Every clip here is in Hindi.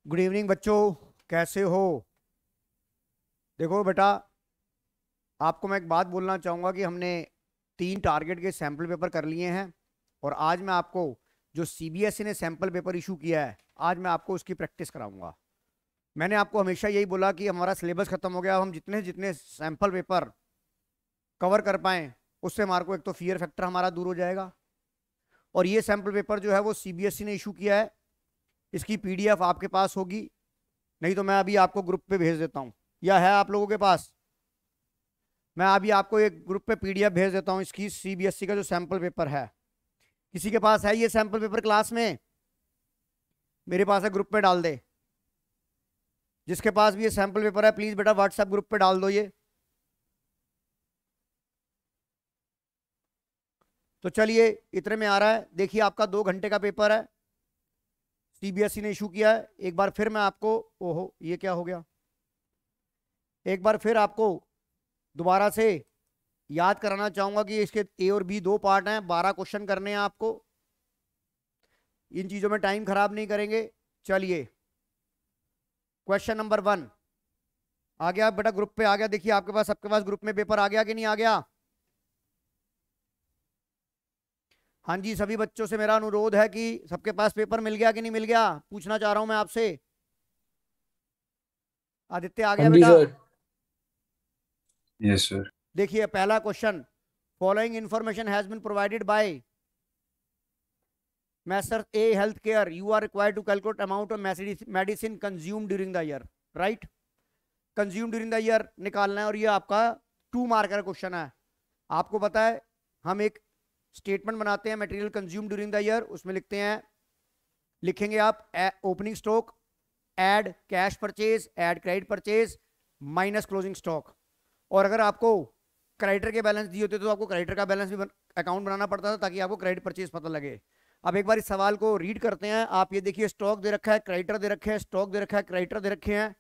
गुड इवनिंग बच्चों, कैसे हो? देखो बेटा, आपको मैं एक बात बोलना चाहूँगा कि हमने 3 टारगेट के सैंपल पेपर कर लिए हैं। और आज मैं आपको जो सीबीएसई ने सैंपल पेपर इशू किया है, आज मैं आपको उसकी प्रैक्टिस कराऊंगा। मैंने आपको हमेशा यही बोला कि हमारा सिलेबस खत्म हो गया, हम जितने जितने सैंपल पेपर कवर कर पाएँ उससे हमारे को एक तो फियर फैक्टर हमारा दूर हो जाएगा। और ये सैंपल पेपर जो है वो सीबीएसई ने इशू किया है, इसकी पीडीएफ आपके पास होगी, नहीं तो मैं अभी आपको ग्रुप पे भेज देता हूँ। या है आप लोगों के पास? मैं अभी आपको एक ग्रुप पे पीडीएफ भेज देता हूँ इसकी, सीबीएसई का जो सैंपल पेपर है। किसी के पास है ये सैंपल पेपर क्लास में? मेरे पास है, ग्रुप पे डाल दे। जिसके पास भी ये सैंपल पेपर है प्लीज बेटा व्हाट्सएप ग्रुप पे डाल दो ये। तो चलिए, इतने में आ रहा है। देखिए, आपका 2 घंटे का पेपर है, सीबीएसई ने इशू किया है। एक बार फिर मैं आपको, ओहो ये क्या हो गया, एक बार फिर आपको दोबारा से याद कराना चाहूंगा कि इसके ए और बी 2 पार्ट हैं, 12 क्वेश्चन करने हैं आपको। इन चीजों में टाइम खराब नहीं करेंगे। चलिए, क्वेश्चन नंबर 1 आ गया बेटा, ग्रुप पे आ गया। देखिए आपके पास, सबके पास ग्रुप में पेपर आ गया कि नहीं आ गया? हाँ जी, सभी बच्चों से मेरा अनुरोध है कि सबके पास पेपर मिल गया कि नहीं मिल गया, पूछना चाह रहा हूं मैं आपसे। आदित्य आ हाँ गया जी बेटा? सर। Yes sir. देखिए पहला question, following information has been provided by messrs A health care, you are required to calculate amount of medicine consume during the year. Right, consume during the year निकालना है और ये आपका 2 मार्कर क्वेश्चन है। आपको पता है हम एक स्टेटमेंट बनाते हैं material consume during the year, उसमें लिखते हैं, लिखेंगे आप opening stock, add cash purchase, add credit purchase, minus closing stock. और अगर आपको क्रेडिटर के बैलेंस दिए होते तो आपको क्रेडिटर का बैलेंस भी अकाउंट बनाना पड़ता था ताकि आपको क्रेडिट परचेज पता लगे। अब एक बार इस सवाल को रीड करते हैं। आप ये देखिए, स्टॉक दे रखा है, क्रेडिटर दे रखे हैं, स्टॉक दे रखा है, क्रेडिटर दे रखे हैं,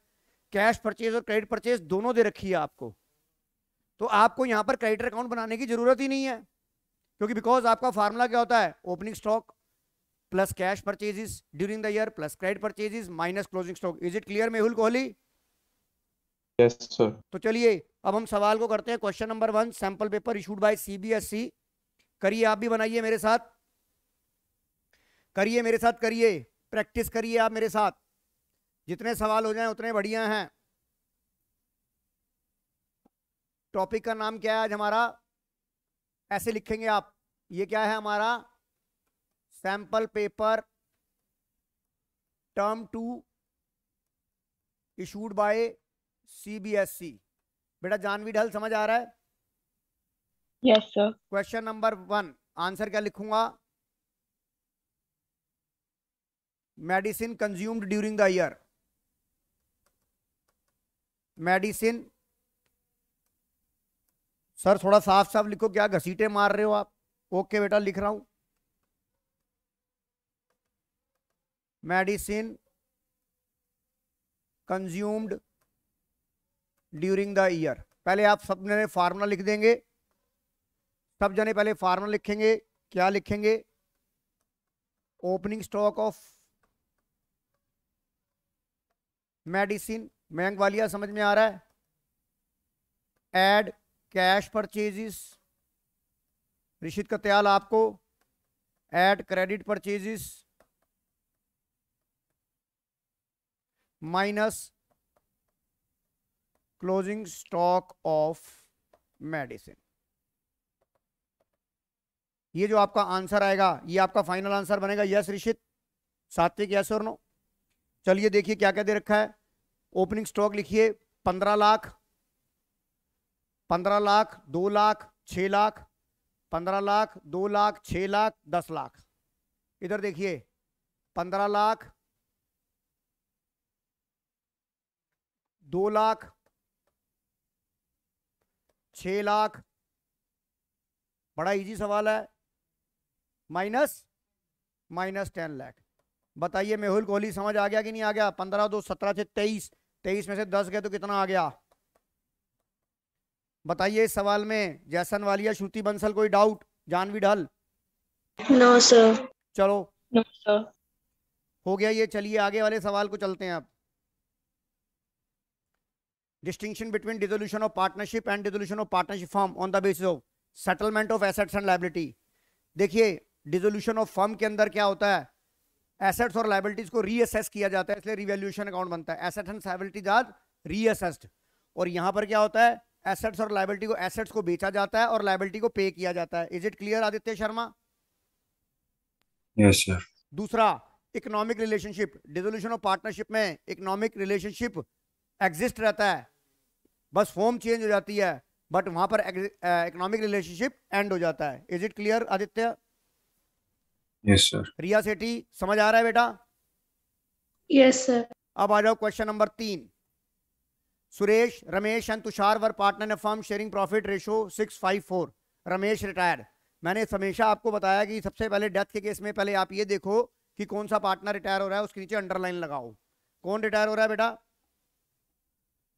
कैश परचेज और क्रेडिट परचेज दोनों दे रखी है आपको। तो आपको यहां पर क्रेडिटर अकाउंट बनाने की जरूरत ही नहीं है, क्योंकि बिकॉज आपका फार्मूला क्या होता है, opening stock plus cash purchases during the year plus credit purchases minus closing stock. Is it clear Mehul Kohli? Yes sir. तो चलिए अब हम सवाल को करते हैं। Question number 1, sample paper issued by CBSE. करिए, आप भी बनाइए मेरे साथ, करिए मेरे साथ, करिए प्रैक्टिस करिए आप मेरे साथ। जितने सवाल हो जाएं उतने बढ़िया हैं। टॉपिक का नाम क्या है आज हमारा? ऐसे लिखेंगे आप, ये क्या है हमारा? Sample paper term 2 issued by CBSE. बेटा जानवी ढल समझ आ रहा है? Yes sir. Question number 1 answer क्या लिखूंगा? Medicine consumed during the year. Medicine, sir थोड़ा साफ साफ लिखो, क्या घसीटे मार रहे हो आप? ओके बेटा लिख रहा हूं, medicine consumed during the year. पहले आप सब जने फार्मूला लिख देंगे, सब जने पहले फार्मूला लिखेंगे। क्या लिखेंगे? Opening stock of medicine, Mayank Walia समझ में आ रहा है? Add cash purchases, Rishit Katyal आपको, add credit purchases minus closing stock of medicine. ये जो आपका आंसर आएगा ये आपका फाइनल आंसर बनेगा। यस ऋषित, सात्विक, यस और नो? चलिए देखिए क्या क्या दे रखा है। ओपनिंग स्टॉक लिखिए 15 लाख, 15 लाख, 2 लाख, 6 लाख, 15 लाख, 2 लाख, 6 लाख, 10 लाख। इधर देखिए 15 लाख, 2 लाख, 6 लाख, बड़ा इजी सवाल है, माइनस 10 लाख। बताइए मेहुल कोहली समझ आ गया कि नहीं आ गया? 15 2 17 से 23, 23 में से 10 गए तो कितना आ गया? बताइए इस सवाल में जैसन वालिया, श्रुति बंसल, कोई डाउट? जानवी ढल? No sir. चलो नो सर। हो गया ये। चलिए आगे वाले सवाल को चलते हैं अब। Distinction between dissolution of partnership and dissolution of partnership firm on the basis of settlement of assets and liability. देखिए डिसोल्यूशन ऑफ फर्म के अंदर क्या होता है, एसेट्स और लायबिलिटीज को रीअसेस किया जाता है, इसलिए रिवैल्यूएशन अकाउंट बनता है। Assets and liabilities are reassessed. और यहां पर क्या होता है, एसेट्स और लायबिलिटी को, एसेट्स को बेचा जाता है और लायबिलिटी को पे किया जाता है। Is it clear Aditya Sharma? Yes sir. दूसरा, economic relationship. Dissolution of partnership में इकोनॉमिक रिलेशनशिप एग्जिस्ट रहता है, बस फॉर्म चेंज हो जाती है, बट वहां पर इकोनॉमिक रिलेशनशिप एंड हो जाता है। Is it clear Aditya? Yes sir. Riya Sethi समझ आ रहा है बेटा? Yes, sir. अब आ जाओ question number 3। Suresh, Ramesh and Tushar were partner in firm sharing profit ratio 6:5:4। Ramesh retired. मैंने हमेशा आपको बताया कि सबसे पहले डेथ के केस में पहले आप ये देखो कि कौन सा पार्टनर रिटायर हो रहा है, उसके नीचे अंडरलाइन लगाओ। कौन रिटायर हो रहा है बेटा?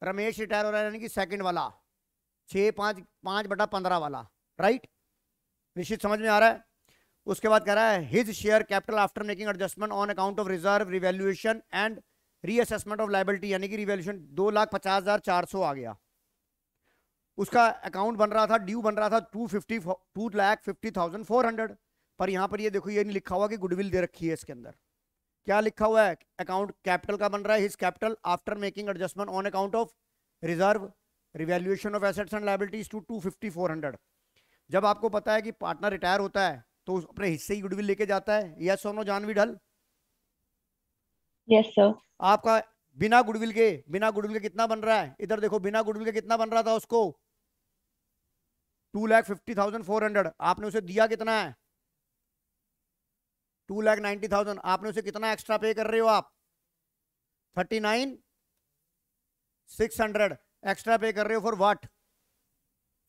रमेश रिटायर हो रहा है, यानी कि सेकंड वाला, 6/5/15 वाला, राइट? निश्चित समझ में आ रहा है? उसके बाद कह रहा है his share capital after making adjustment on account of reserve revaluation and reassessment of liability, यानी कि रिवैल्यूएशन 2,50,400 आ गया। उसका अकाउंट बन रहा था, ड्यू बन रहा था 2,50,400, पर यहां पर ये देखो ये नहीं लिखा हुआ कि गुडविल दे रखी है इसके अंदर। क्या लिखा हुआ है? अकाउंट कैपिटल का बन रहा है, his capital after making adjustment on account of reserve revaluation of assets and liabilities to 250,400। जब आपको पता है कि पार्टनर रिटायर होता है तो अपने हिस्से ही गुडविल लेके जाता है, यस और नो जानवी ढल? Yes, sir. आपका बिना गुडविल के कितना बन रहा है? इधर देखो, बिना गुडविल के कितना बन रहा था उसको? 2,50,400। आपने उसे दिया कितना है? 2,90,000। आपने उसे कितना एक्स्ट्रा पे कर रहे हो आप? 39,600 एक्स्ट्रा पे कर रहे हो। For what?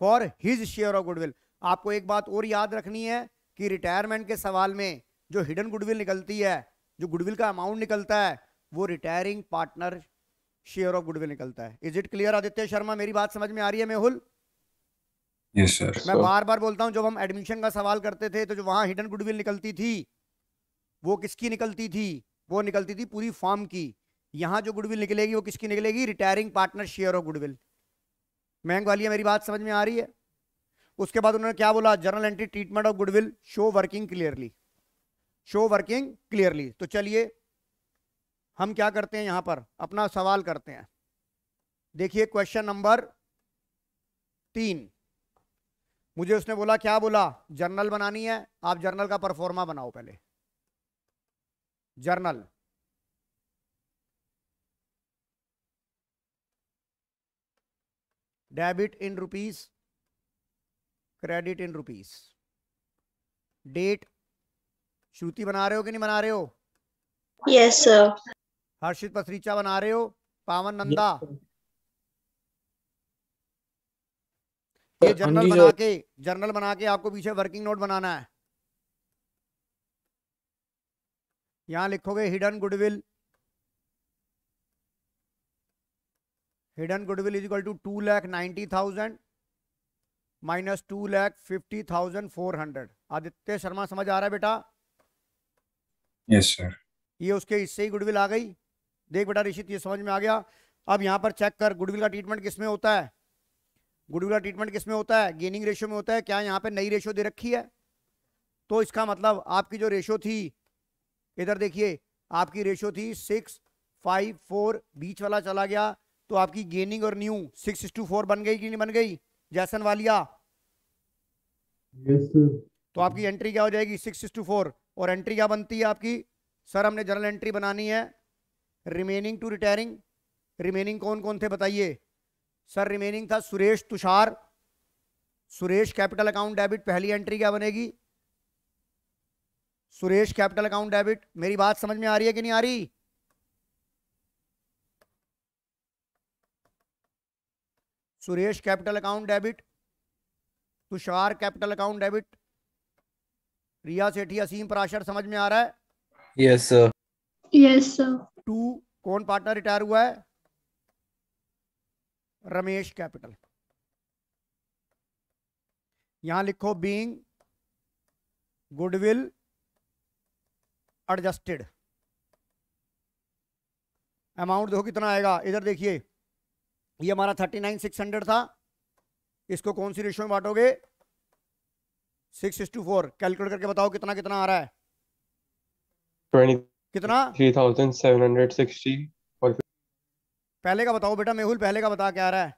For his share of goodwill. आपको एक बात और याद रखनी है कि रिटायरमेंट के सवाल में जो हिडन गुडविल निकलती है, जो गुडविल का अमाउंट निकलता है, वो retiring partner share of goodwill निकलता है। Is it clear Aditya Sharma? मेरी बात समझ में आ रही है मेहुल? Yes sir. मैं बार बार बोलता हूं, जब हम एडमिशन का सवाल करते थे तो जो वहां हिडन गुडविल निकलती थी वो किसकी निकलती थी? वो निकलती थी पूरी फॉर्म की। यहां जो गुडविल निकलेगी वो किसकी निकलेगी? Retiring partner share of goodwill. महंग वाली है, मेरी बात समझ में आ रही है? उसके बाद उन्होंने क्या बोला? Journal entry treatment of goodwill show working clearly, show working clearly. तो चलिए हम क्या करते हैं, यहां पर अपना सवाल करते हैं। देखिए क्वेश्चन नंबर 3। मुझे उसने बोला, क्या बोला? जर्नल बनानी है। आप जर्नल का परफॉर्मा बनाओ पहले। Journal debit in rupees, credit in rupees, date. Shruti बना रहे हो कि नहीं बना रहे हो? Yes, sir. हर्षित पसरीचा बना रहे हो? पावन नंदा, ये जर्नल बना के आपको पीछे वर्किंग नोट बनाना है। यहां लिखोगे hidden goodwill, hidden goodwill is equal to 2,90,000 minus 2,50,400। Aditya Sharma समझ आ रहा है बेटा? Yes sir. ये उसके हिस्से ही गुडविल आ गई। देख बेटा ऋषित, ये समझ में आ गया। अब यहां पर चेक कर, गुडविल का ट्रीटमेंट किसमें होता है? गुडविल का ट्रीटमेंट किसमें होता है? गेनिंग रेशियो में होता है। क्या यहाँ पे नई रेशियो दे रखी है? तो इसका मतलब आपकी जो रेशियो थी, इधर देखिए, आपकी रेशियो थी 6:5:4, बीच वाला चला गया तो आपकी गेनिंग और न्यू 6:4 बन गई कि नहीं बन गई जैसन वालिया? Yes sir. तो आपकी एंट्री क्या हो जाएगी? 6:4। और एंट्री क्या बनती है आपकी? सर हमने जर्नल एंट्री बनानी है रिमेनिंग टू रिटायरिंग। रिमेनिंग कौन कौन थे बताइए? सर रिमेनिंग था Suresh, Tushar. Suresh capital account debit, पहली एंट्री क्या बनेगी? Suresh capital account debit. मेरी बात समझ में आ रही है कि नहीं आ रही? Suresh capital account debit, Tushar capital account debit, Riya Sethi, Aseem Parashar. समझ में आ रहा है? Yes sir. Yes, sir. 2 कौन पार्टनर रिटायर हुआ है? रमेश कैपिटल। यहां लिखो बीइंग गुडविल एडजस्टेड। अमाउंट देखो कितना आएगा, इधर देखिए ये हमारा 39,600 था, इसको कौन सी रेशियो में बांटोगे? 6:4। कैलकुलेट करके बताओ कितना कितना आ रहा है, 23,760 कितना? और पहले का बताओ बेटा मेहुल, पहले का बता क्या आ रहा है,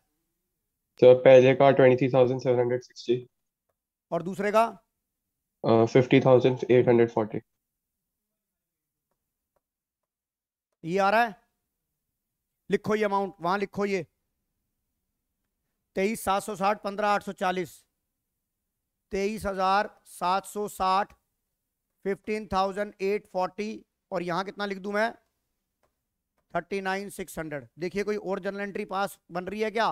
तो पहले का 23,760 और दूसरे का 50,840। ये आ रहा है, लिखो ये अमाउंट वहां लिखो, ये 23,760 15,840, 23,760 15,840, और यहां कितना लिख दूं मैं? 39,600। देखिए कोई और जर्नल एंट्री पास बन रही है क्या?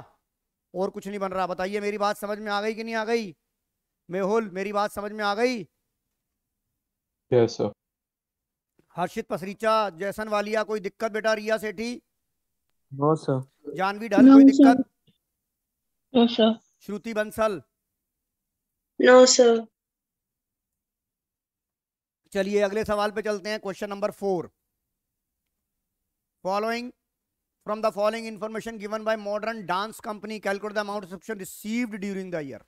और कुछ नहीं बन रहा। बताइए मेरी बात समझ में आ गई कि नहीं आ गई? मेहुल मेरी बात समझ में आ गई? Yes sir. हर्षित पसरीचा, जैसन वालिया कोई दिक्कत बेटा? रिया सेठी, नो सर। जानवी ढल No, कोई sir. दिक्कत? No, sir. श्रुति बंसल? No, sir. चलिए अगले सवाल पे चलते हैं। Question number 4, following from the following information given by modern dance company, calculate the amount of subscription received during the year.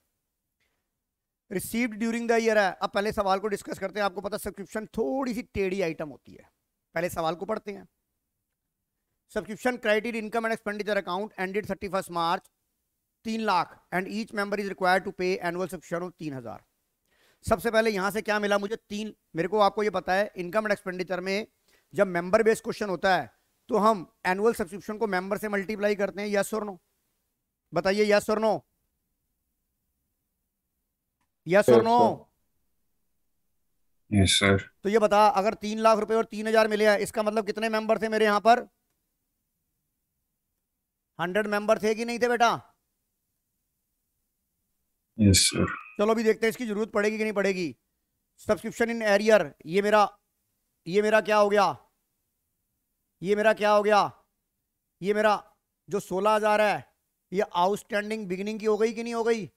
Received during the year है। अब पहले सवाल को डिस्कस करते हैं। आपको पता सब्सक्रिप्शन थोड़ी सी टेढ़ी आइटम होती है, पहले सवाल को पढ़ते हैं। Subscription credit income and expenditure account ended 31 March 3 lakh and each member is required to pay annual subscription of 3,000। सबसे पहले यहां से क्या मिला मुझे? 3। मेरे को आपको ये पता है इनकम एंड एक्सपेंडिचर में जब मेंबर बेस्ड क्वेश्चन होता है तो हम एनुअल सब्सक्रिप्शन को मेंबर से मल्टीप्लाई करते हैं। यस और नो? बताइए यस और नो, यस और नो? Yes sir. तो ये बता, अगर 3 लाख रुपए और 3,000 मिले हैं, इसका मतलब कितने मेंबर थे मेरे यहां पर? 100 मेंबर थे कि नहीं थे बेटा? Yes sir. चलो अभी देखते हैं इसकी जरूरत पड़ेगी कि नहीं पड़ेगी। सब्सक्रिप्शन इन एरियर, ये मेरा क्या हो गया? ये मेरा क्या हो गया? ये मेरा जो 16,000 है ये आउटस्टैंडिंग बिगिनिंग की हो गई कि नहीं हो गई?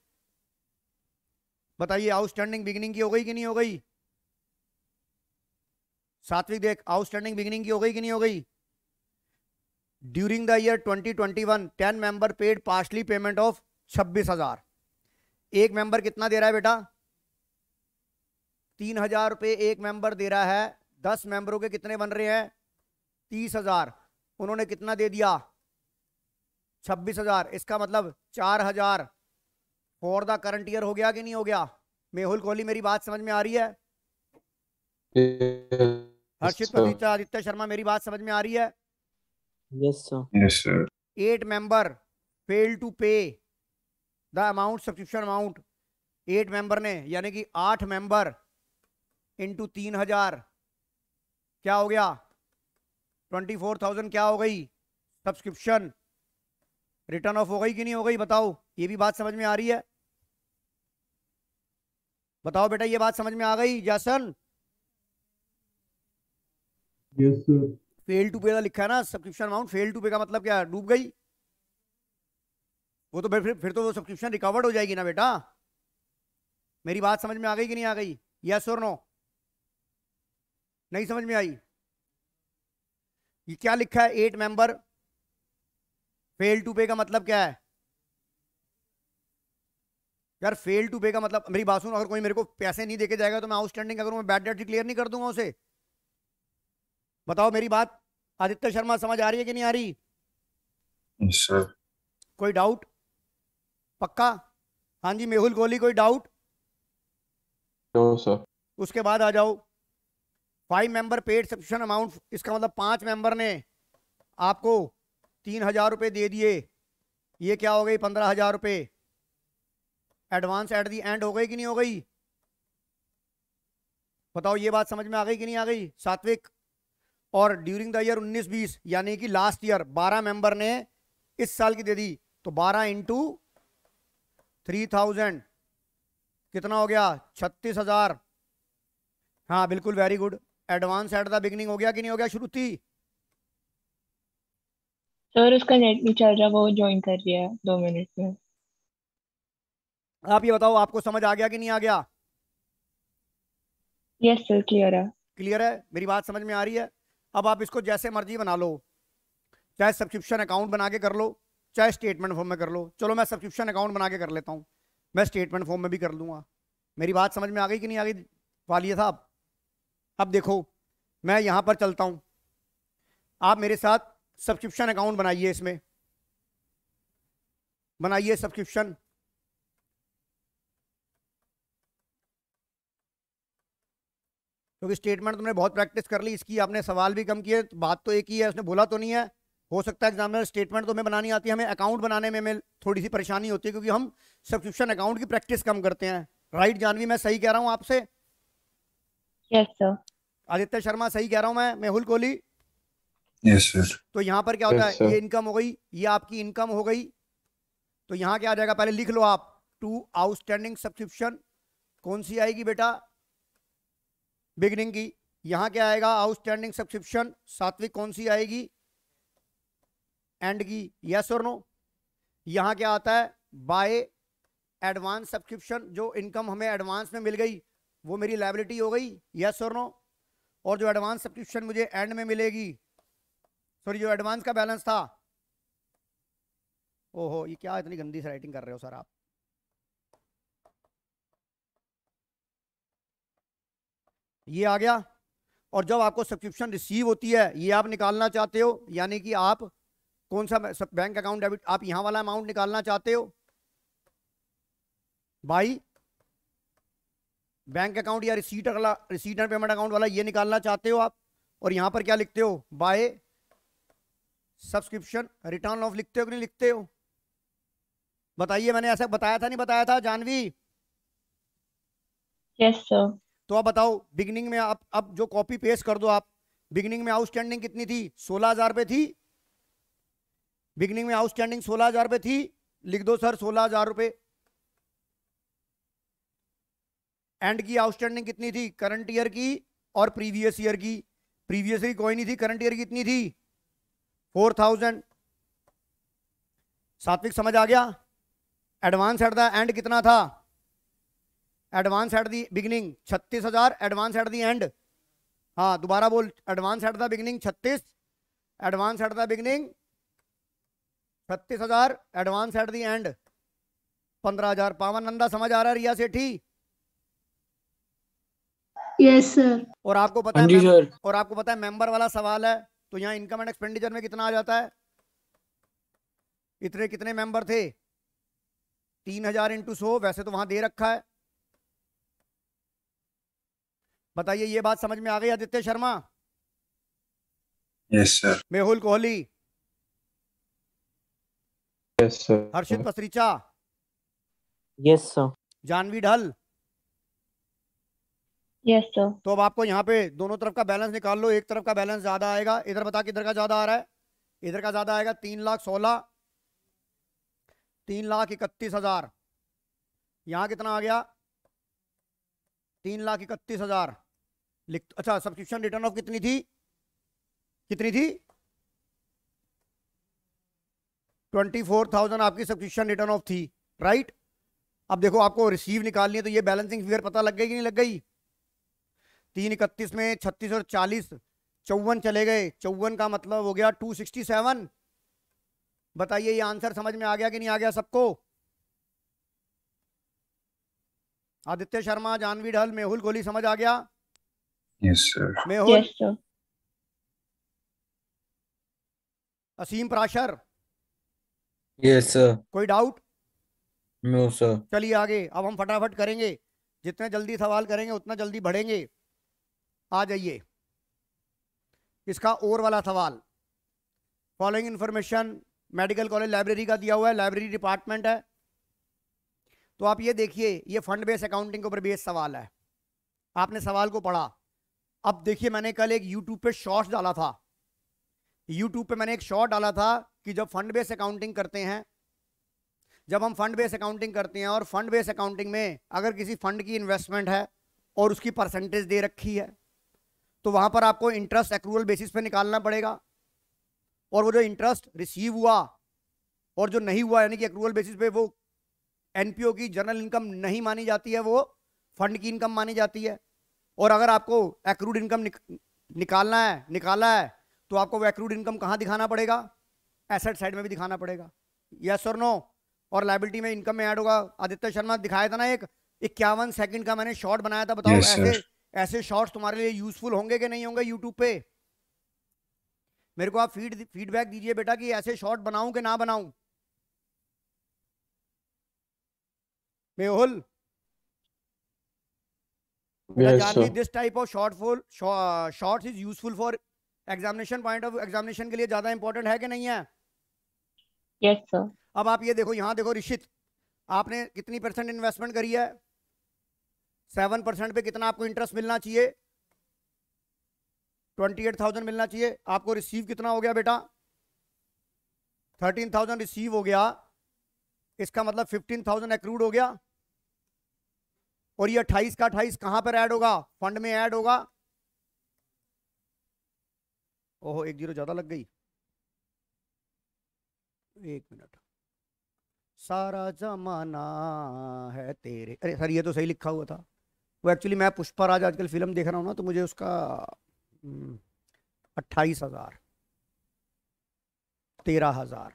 बताइए आउटस्टैंडिंग बिगिनिंग की हो गई कि नहीं हो गई? सात्विक देख, आउटस्टैंडिंग बिगिनिंग की हो गई कि नहीं हो गई? During the year 2021 10 member paid partially payment of 26,000। एक मेंबर कितना दे रहा है बेटा? 3,000 रुपए एक मेंबर दे रहा है। 10 मेंबरों के कितने बन रहे हैं? 30,000। उन्होंने कितना दे दिया? 26,000। इसका मतलब 4,000 फॉर द करंट ईयर हो गया कि नहीं हो गया? मेहुल कोहली मेरी बात समझ में आ रही है? हर्षित प्रतीक्षा, आदित्य शर्मा मेरी बात समझ में आ रही है? Yes sir. Yes sir. 8 member fail to pay the amount subscription amount. 8 member ने, यानी कि 8 मेंबर इंटू 3,000 क्या हो गया? 24,000 क्या हो गई? सब्सक्रिप्शन रिटर्न ऑफ हो गई कि नहीं हो गई? बताओ, ये भी बात समझ में आ रही है? बताओ बेटा, ये बात समझ में आ गई? जैसन यस सर। फेल टू पे का लिखा है ना सब्सक्रिप्शन अमाउंट, फेल टू पे का मतलब क्या है? डूब गई वो तो। फिर तो वो सब्सक्रिप्शन रिकवर्ड हो जाएगी ना बेटा। मेरी बात समझ में आ गई कि नहीं आ गई? यस और नो? नहीं समझ में आई? ये क्या लिखा है? 8 मेंबर फेल टू पे का मतलब क्या है यार? फेल टू पे का मतलब, मेरी बात सुन, अगर कोई मेरे को पैसे नहीं देके जाएगा तो मैं आउटस्टैंडिंग अगर मैं बैड डेट डिक्लेयर नहीं कर दूंगा उसे? बताओ मेरी बात आदित्य शर्मा समझ आ रही है कि नहीं आ रही? Yes sir. कोई डाउट? पक्का? हाँ जी मेहुल कोहली, कोई डाउट? No sir. उसके बाद आ जाओ 5 मेंबर पेड सब्सक्रिप्शन अमाउंट। इसका मतलब 5 मेंबर ने आपको 3,000 रुपए दे दिए। ये क्या हो गई? 15,000 रुपए एडवांस एट दी एंड हो गई कि नहीं हो गई? बताओ ये बात समझ में आ गई कि नहीं आ गई? सात्विक। और ड्यूरिंग द ईयर 19-20 यानी कि लास्ट ईयर 12 मेंबर ने इस साल की दे दी, तो 12 इंटू 3,000 कितना हो गया? 36,000। हाँ बिल्कुल, very good. Advance at the beginning हो गया कि नहीं हो गया श्रुति? सर उसका नेट नहीं चल रहा, वो ज्वाइन कर रही है 2 मिनट में। आप ये बताओ, आपको समझ आ गया कि नहीं आ गया? यस सर, क्लियर है। क्लियर है? मेरी बात समझ में आ रही है? अब आप इसको जैसे मर्जी बना लो। चाहे सब्सक्रिप्शन अकाउंट बना के कर लो, चाहे स्टेटमेंट फॉर्म में कर लो। चलो मैं सब्सक्रिप्शन अकाउंट बना के कर लेता हूँ, मैं स्टेटमेंट फॉर्म में भी कर लूँगा। मेरी बात समझ में आ गई कि नहीं आ गई वालिया साहब? अब देखो मैं यहाँ पर चलता हूँ, आप मेरे साथ सब्सक्रिप्शन अकाउंट बनाइए, इसमें बनाइए सब्सक्रिप्शन। क्योंकि स्टेटमेंट तुमने बहुत प्रैक्टिस कर ली, इसकी आपने सवाल भी कम किए, बात तो एक ही है, उसने बोला तो नहीं है। हो सकता है एग्जामिनर स्टेटमेंट तो हमें बनानी आती है, हमें अकाउंट बनाने में हमें थोड़ी सी परेशानी होती है, क्योंकि हम सब्सक्रिप्शन अकाउंट की प्रैक्टिस कम करते हैं। राइट जानवी, मैं सही कह रहा हूँ आपसे? Yes sir. आदित्य शर्मा सही कह रहा हूँ मैं? मेहुल कोहली? Yes sir. तो यहाँ पर क्या होता Yes, है, sir. ये इनकम हो गई, ये आपकी इनकम हो गई। तो यहाँ क्या आ जाएगा, पहले लिख लो आप, टू आउटस्टैंडिंग सब्सक्रिप्शन कौन सी आएगी बेटा? बिगनिंग की। यहाँ क्या आएगा, आउटस्टैंडिंग सब्सक्रिप्शन सात्विक कौन सी आएगी? एंड की। यस और नो? यहाँ क्या आता है, बाय एडवांस सब्सक्रिप्शन, जो इनकम हमें एडवांस में मिल गई वो मेरी लायबिलिटी हो गई। यस और नो? और जो एडवांस सब्सक्रिप्शन मुझे एंड में मिलेगी, सॉरी जो एडवांस का बैलेंस था, ओहो ये क्या इतनी गंदी से राइटिंग कर रहे हो सर आप? ये आ गया। और जब आपको सब्सक्रिप्शन रिसीव होती है, ये आप निकालना चाहते हो, यानी कि आप कौन सा बैंक अकाउंट डेबिट, आप यहां वाला अमाउंट निकालना चाहते हो भाई, बैंक अकाउंट या रिसीट वाला, रिसीट एंड पेमेंट अकाउंट वाला ये निकालना चाहते हो आप। और यहां पर क्या लिखते हो, बाय सब्सक्रिप्शन रिटर्न ऑफ लिखते हो कि नहीं लिखते हो? बताइए, मैंने ऐसा बताया था नहीं बताया था जानवी? Yes sir. तो आप बताओ, बिगनिंग में आप अब जो कॉपी पेस्ट कर दो आप, बिगनिंग में आउटस्टैंडिंग कितनी थी? 16,000 रुपए थी। बिगनिंग में आउटस्टैंडिंग 16,000 रुपए थी, लिख दो सर 16,000 रुपए। एंड की आउटस्टैंडिंग कितनी थी? करंट ईयर की और प्रीवियस ईयर की। प्रीवियस ईयर कोई नहीं थी, करंट ईयर की कितनी थी? 4,000। सात्विक समझ आ गया? एडवांस एट द एंड कितना था? Advance at the beginning 36,000, advance at the end, हाँ दोबारा बोल, advance at the beginning 36, advance at the beginning 36,000, advance at the end 15,000। Pawan Nanda समझ आ रहा है? रिया सेठी? Yes sir. और आपको पता हाँ है जी सर। और आपको पता है मेंबर वाला सवाल है, तो यहाँ इनकम एंड एक्सपेंडिचर में कितना आ जाता है? इतने कितने मेंबर थे? 3,000 इंटू 100, वैसे तो वहां दे रखा है। बताइए, ये बात समझ में आ गई Aditya Sharma? Yes sir. Mehul Kohli? Yes sir. Harshit Pasricha? Yes sir. Janvi Dhal? Yes sir. तो अब आपको यहाँ पे दोनों तरफ का बैलेंस निकाल लो, एक तरफ का बैलेंस ज्यादा आएगा, इधर बता किधर का ज्यादा आ रहा है? इधर का ज्यादा आएगा। 3,16,000, 3,31,000। यहाँ कितना आ गया? 3,31,000 लिख। अच्छा, सब्सक्रिप्शन रिटर्न ऑफ कितनी थी? कितनी थी? 24,000 आपकी सब्सक्रिप्शन रिटर्न ऑफ थी, राइट? अब देखो आपको रिसीव निकालनी है, तो ये बैलेंसिंग फिगर पता लग गई कि नहीं लग गई? 3,31 में 36 और 40 54 चले गए, 54 का मतलब हो गया 267। बताइए ये आंसर समझ में आ गया कि नहीं आ गया सबको? आदित्य शर्मा, जानवी ढल, मेहुल कोहली समझ आ गया? Yes sir. Mehul? Yes sir. Aseem Parashar? Yes sir. कोई डाउट? No sir. चलिए आगे, अब हम फटाफट करेंगे, जितने जल्दी सवाल करेंगे उतना जल्दी बढ़ेंगे। आ जाइए, इसका और वाला सवाल। Following information medical college library का दिया हुआ है, लाइब्रेरी डिपार्टमेंट है। तो आप ये देखिए, ये फंड बेस अकाउंटिंग के ऊपर बेस सवाल है। आपने सवाल को पढ़ा। अब देखिए, मैंने कल एक यूट्यूब पे शॉर्ट्स डाला था, यूट्यूब पे मैंने एक शॉर्ट डाला था कि जब फंड बेस अकाउंटिंग करते हैं, जब हम फंड बेस अकाउंटिंग करते हैं और फंड बेस अकाउंटिंग में अगर किसी फंड की इन्वेस्टमेंट है और उसकी परसेंटेज दे रखी है, तो वहां पर आपको इंटरेस्ट एक्रूअल बेसिस पे निकालना पड़ेगा। और वो जो इंटरेस्ट रिसीव हुआ और जो नहीं हुआ, यानी कि एक्रूअल बेसिस पे, वो एनपीओ की जनरल इनकम नहीं मानी जाती है, वो फंड की इनकम मानी जाती है। और अगर आपको एक्रूड इनकम निकाला है, तो आपको वो एक्रूड इनकम कहाँ दिखाना पड़ेगा? एसेट साइड में भी दिखाना पड़ेगा, यस और नो। और लायबिलिटी में इनकम में ऐड होगा। आदित्य शर्मा दिखाया था ना एक 51 सेकंड का मैंने शॉर्ट बनाया था, बताओ Yes, sir. ऐसे शॉर्ट्स तुम्हारे लिए यूजफुल होंगे कि नहीं होंगे यूट्यूब पे? मेरे को आप फीडबैक दीजिए बेटा कि ऐसे शॉर्ट बनाऊं कि ना बनाऊं। Mehul, Yes, Janvi, sir. This type of shorts is useful for examination point of examination के लिए ज्यादा इंपॉर्टेंट है कि नहीं है? Yes sir. अब आप ये देखो, यहां देखो ऋषित, आपने कितनी % इन्वेस्टमेंट करी है? 7% पे कितना आपको इंटरेस्ट मिलना चाहिए? 28,000 मिलना चाहिए। आपको रिसीव कितना हो गया बेटा? 13,000 रिसीव हो गया। इसका मतलब 15,000 एक्रूड हो गया। और ये 28 का 28 कहां पर ऐड होगा? फंड में ऐड होगा। ओहो, 1 0 ज्यादा लग गई, 1 मिनट। सारा जमाना है तेरे, अरे सर ये तो सही लिखा हुआ था। वो एक्चुअली मैं पुष्पराज आजकल फिल्म देख रहा हूँ ना, तो मुझे उसका 28,000 13,000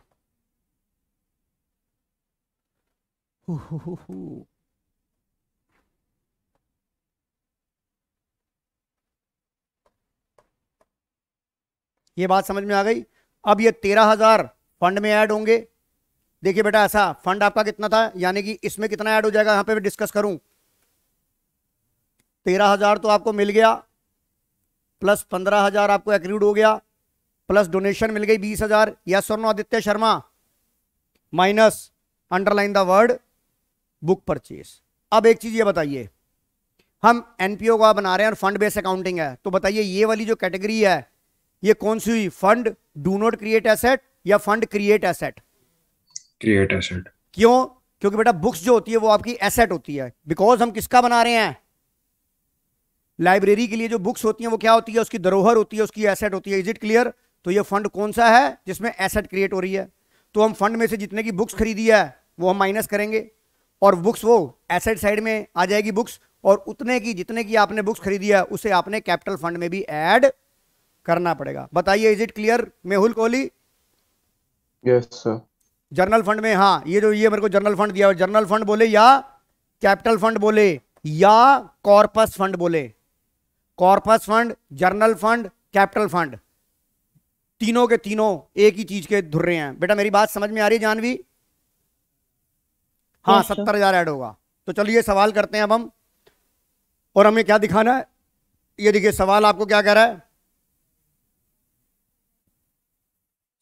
ये बात समझ में आ गई? अब ये 13,000 फंड में ऐड होंगे। देखिए बेटा, ऐसा फंड आपका कितना था, यानी कि इसमें कितना ऐड हो जाएगा, यहां पे मैं डिस्कस करूं। 13,000 तो आपको मिल गया, प्लस 15,000 आपको एक्रूड हो गया, प्लस डोनेशन मिल गई 20,000। यस और no Aditya Sharma? Minus, underline the word, book purchase. अब एक चीज ये बताइए, हम एनपीओ का बना रहे हैं और फंड बेस्ड अकाउंटिंग है, तो बताइए ये वाली जो कैटेगरी है ये कौन सी हुई? Fund do not create asset या fund create asset? Create asset. क्यों? क्योंकि बेटा बुक्स जो होती है वो आपकी एसेट होती है। बिकॉज हम किसका बना रहे हैं? लाइब्रेरी के लिए जो बुक्स होती हैं वो क्या होती है? उसकी धरोहर होती है, उसकी एसेट होती है। Is it clear? तो ये फंड कौन सा है जिसमें एसेट क्रिएट हो रही है? तो हम फंड में से जितने की बुक्स खरीदी है वो हम माइनस करेंगे, और बुक्स वो एसेट साइड में आ जाएगी बुक्स, और उतने की जितने की आपने बुक्स खरीदी है उसे आपने कैपिटल फंड में भी ऐड करना पड़ेगा। बताइए, is it clear Mehul Kohli? Yes, sir. Journal fund में, हाँ, ये मेरे को जर्नल फंड दिया हुआ, जर्नल फंड बोले या कैपिटल फंड बोले या कॉर्पस फंड बोले? Corpus fund, journal fund, capital fund, तीनों के तीनों एक ही चीज के धुर्रे हैं। बेटा मेरी बात समझ में आ रही है जानवी? हाँ, Yes, sir. 70,000 ऐड होगा। तो चलिए सवाल करते हैं अब हम, और हमें क्या दिखाना है? ये देखिए सवाल आपको क्या कह रहा है,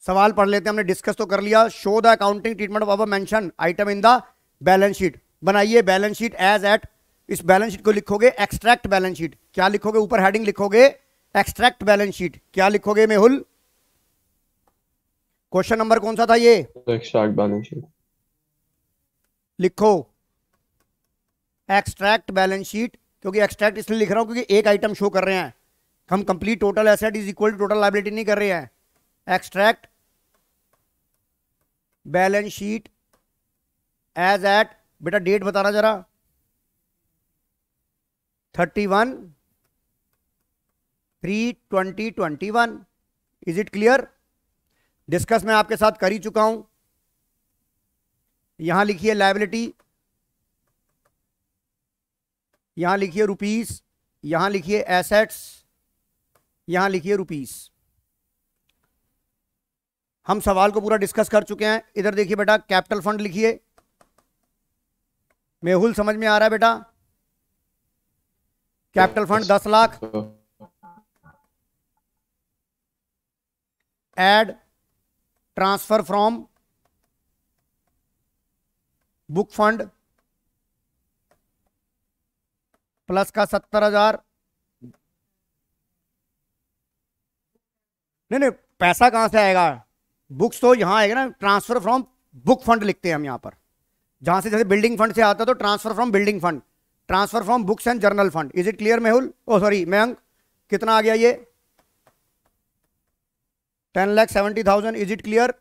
सवाल पढ़ लेते हैं। हमने डिस्कस तो कर लिया। Show the accounting treatment of our mention item in the balance sheet. बनाइए बैलेंस शीट एज एट। इस बैलेंस शीट को लिखोगे एक्सट्रैक्ट बैलेंस शीट। क्या लिखोगे? ऊपर हेडिंग लिखोगे एक्सट्रैक्ट बैलेंस शीट। क्या लिखोगे मेहुल? क्वेश्चन नंबर कौन सा था ये? Extract balance sheet. लिखो एक्सट्रैक्ट बैलेंस शीट, क्योंकि एक्सट्रैक्ट इसलिए लिख रहा हूं क्योंकि एक आइटम शो कर रहे हैं हम। Complete total asset is equal to total liability नहीं कर रहे हैं। Extract balance sheet as at, बेटा डेट बताना जरा, 31/3/2021। Is it clear? डिस्कस मैं आपके साथ कर ही चुका हूं। यहां लिखिए लायबिलिटी, यहां लिखिए रुपीस, यहां लिखिए एसेट्स, यहां लिखिए रुपीस। हम सवाल को पूरा डिस्कस कर चुके हैं। इधर देखिए बेटा, कैपिटल फंड लिखिए। मेहुल समझ में आ रहा है बेटा? Capital fund 10 lakh, Sir. Add transfer from book fund plus का 70,000। नहीं, पैसा कहां से आएगा? बुक्स तो यहां आएगा ना, ट्रांसफर फ्रॉम बुक फंड लिखते हैं हम यहां पर। जहां से जैसे बिल्डिंग फंड से आता तो transfer from building fund, transfer from books and journal fund. Is it clear Mehul? Oh sorry Mayank, कितना आ गया ये? 10,70,000। Is it clear?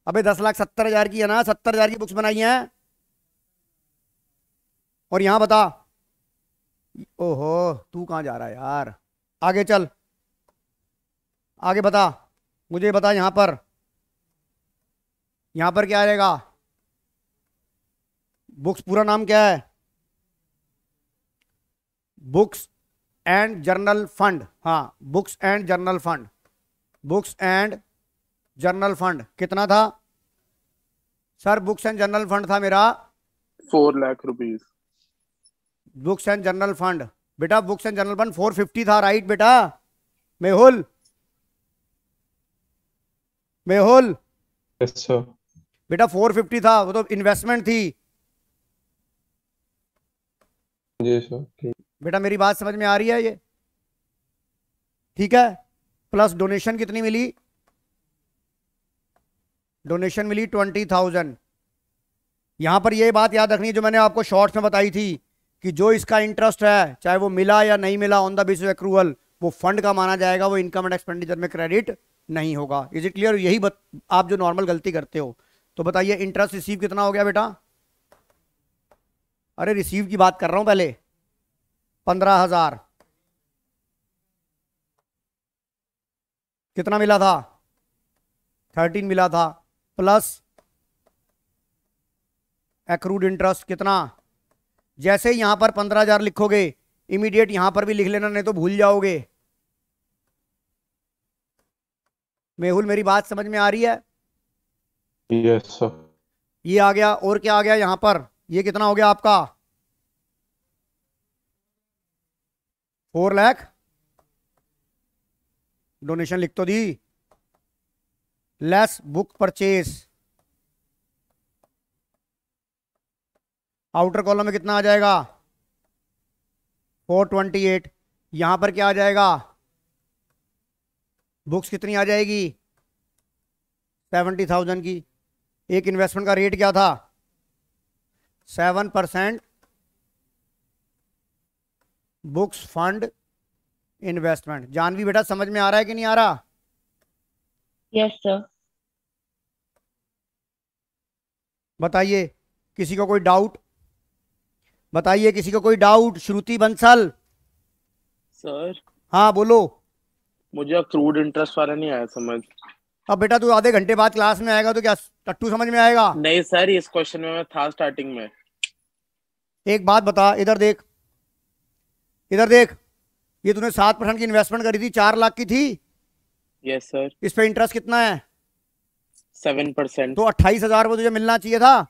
अबे 10,70,000 की है ना, 70,000 की बुक्स बनाई हैं। और यहां बता, ओहो तू कहां जा रहा है यार? आगे चल, आगे बता। मुझे बता यहां पर क्या आएगा? बुक्स पूरा नाम क्या है? Books and journal fund. हाँ, books and journal fund. Books and journal fund कितना था sir? Books and journal fund था मेरा 4 lakh rupees. Books and journal fund बेटा, बुक्स एंड जर्नल फंड 450 था, राइट बेटा? Mehul, Mehul Yes, sir. बेटा 450 था, वो तो इन्वेस्टमेंट थी। जी सर, ठीक। बेटा मेरी बात समझ में आ रही है ये? ठीक है। प्लस डोनेशन कितनी मिली? डोनेशन मिली 20,000। यहां पर ये बात याद रखनी है जो मैंने आपको शॉर्ट्स में बताई थी कि जो इसका इंटरेस्ट है चाहे वो मिला या नहीं मिला on the basis of accrual, वो फंड का माना जाएगा, वो इनकम एंड एक्सपेंडिचर में क्रेडिट नहीं होगा। Is it clear? यही आप जो नॉर्मल गलती करते हो। तो बताइए इंटरेस्ट रिसीव कितना हो गया बेटा? अरे रिसीव की बात कर रहा हूं पहले। 15,000 कितना मिला था? 13 मिला था, प्लस एक्रूड इंटरेस्ट कितना? जैसे ही यहां पर 15,000 लिखोगे इमीडिएट यहां पर भी लिख लेना, नहीं तो भूल जाओगे। मेहुल मेरी बात समझ में आ रही है? Yes, sir. ये आ गया, और क्या आ गया यहां पर? ये कितना हो गया आपका? 4 लाख। डोनेशन लिख तो दी। Less book purchase, outer column में कितना आ जाएगा? 428। यहां पर क्या आ जाएगा? बुक्स कितनी आ जाएगी? 70,000 की। एक इन्वेस्टमेंट का रेट क्या था? 7% बुक्स फंड इन्वेस्टमेंट। जानवी बेटा समझ में आ रहा है कि नहीं आ रहा? Yes sir. बताइए किसी को कोई डाउट? बताइए किसी को कोई डाउट? श्रुति बंसल, सर हाँ बोलो। मुझे अक्रूड इंटरेस्ट वाला नहीं आया समझ। अब बेटा तू आधे घंटे बाद क्लास में आएगा तो क्या टट्टू समझ में आएगा? नहीं सर, इस क्वेश्चन में मैं था स्टार्टिंग में। एक बात बता, इधर देख, इधर देख। ये तूने 7% की इन्वेस्टमेंट करी थी, 4 लाख की थी। Yes sir. इस पे इंटरेस्ट कितना है? 7%। तो 28,000 वो तुझे मिलना चाहिए था।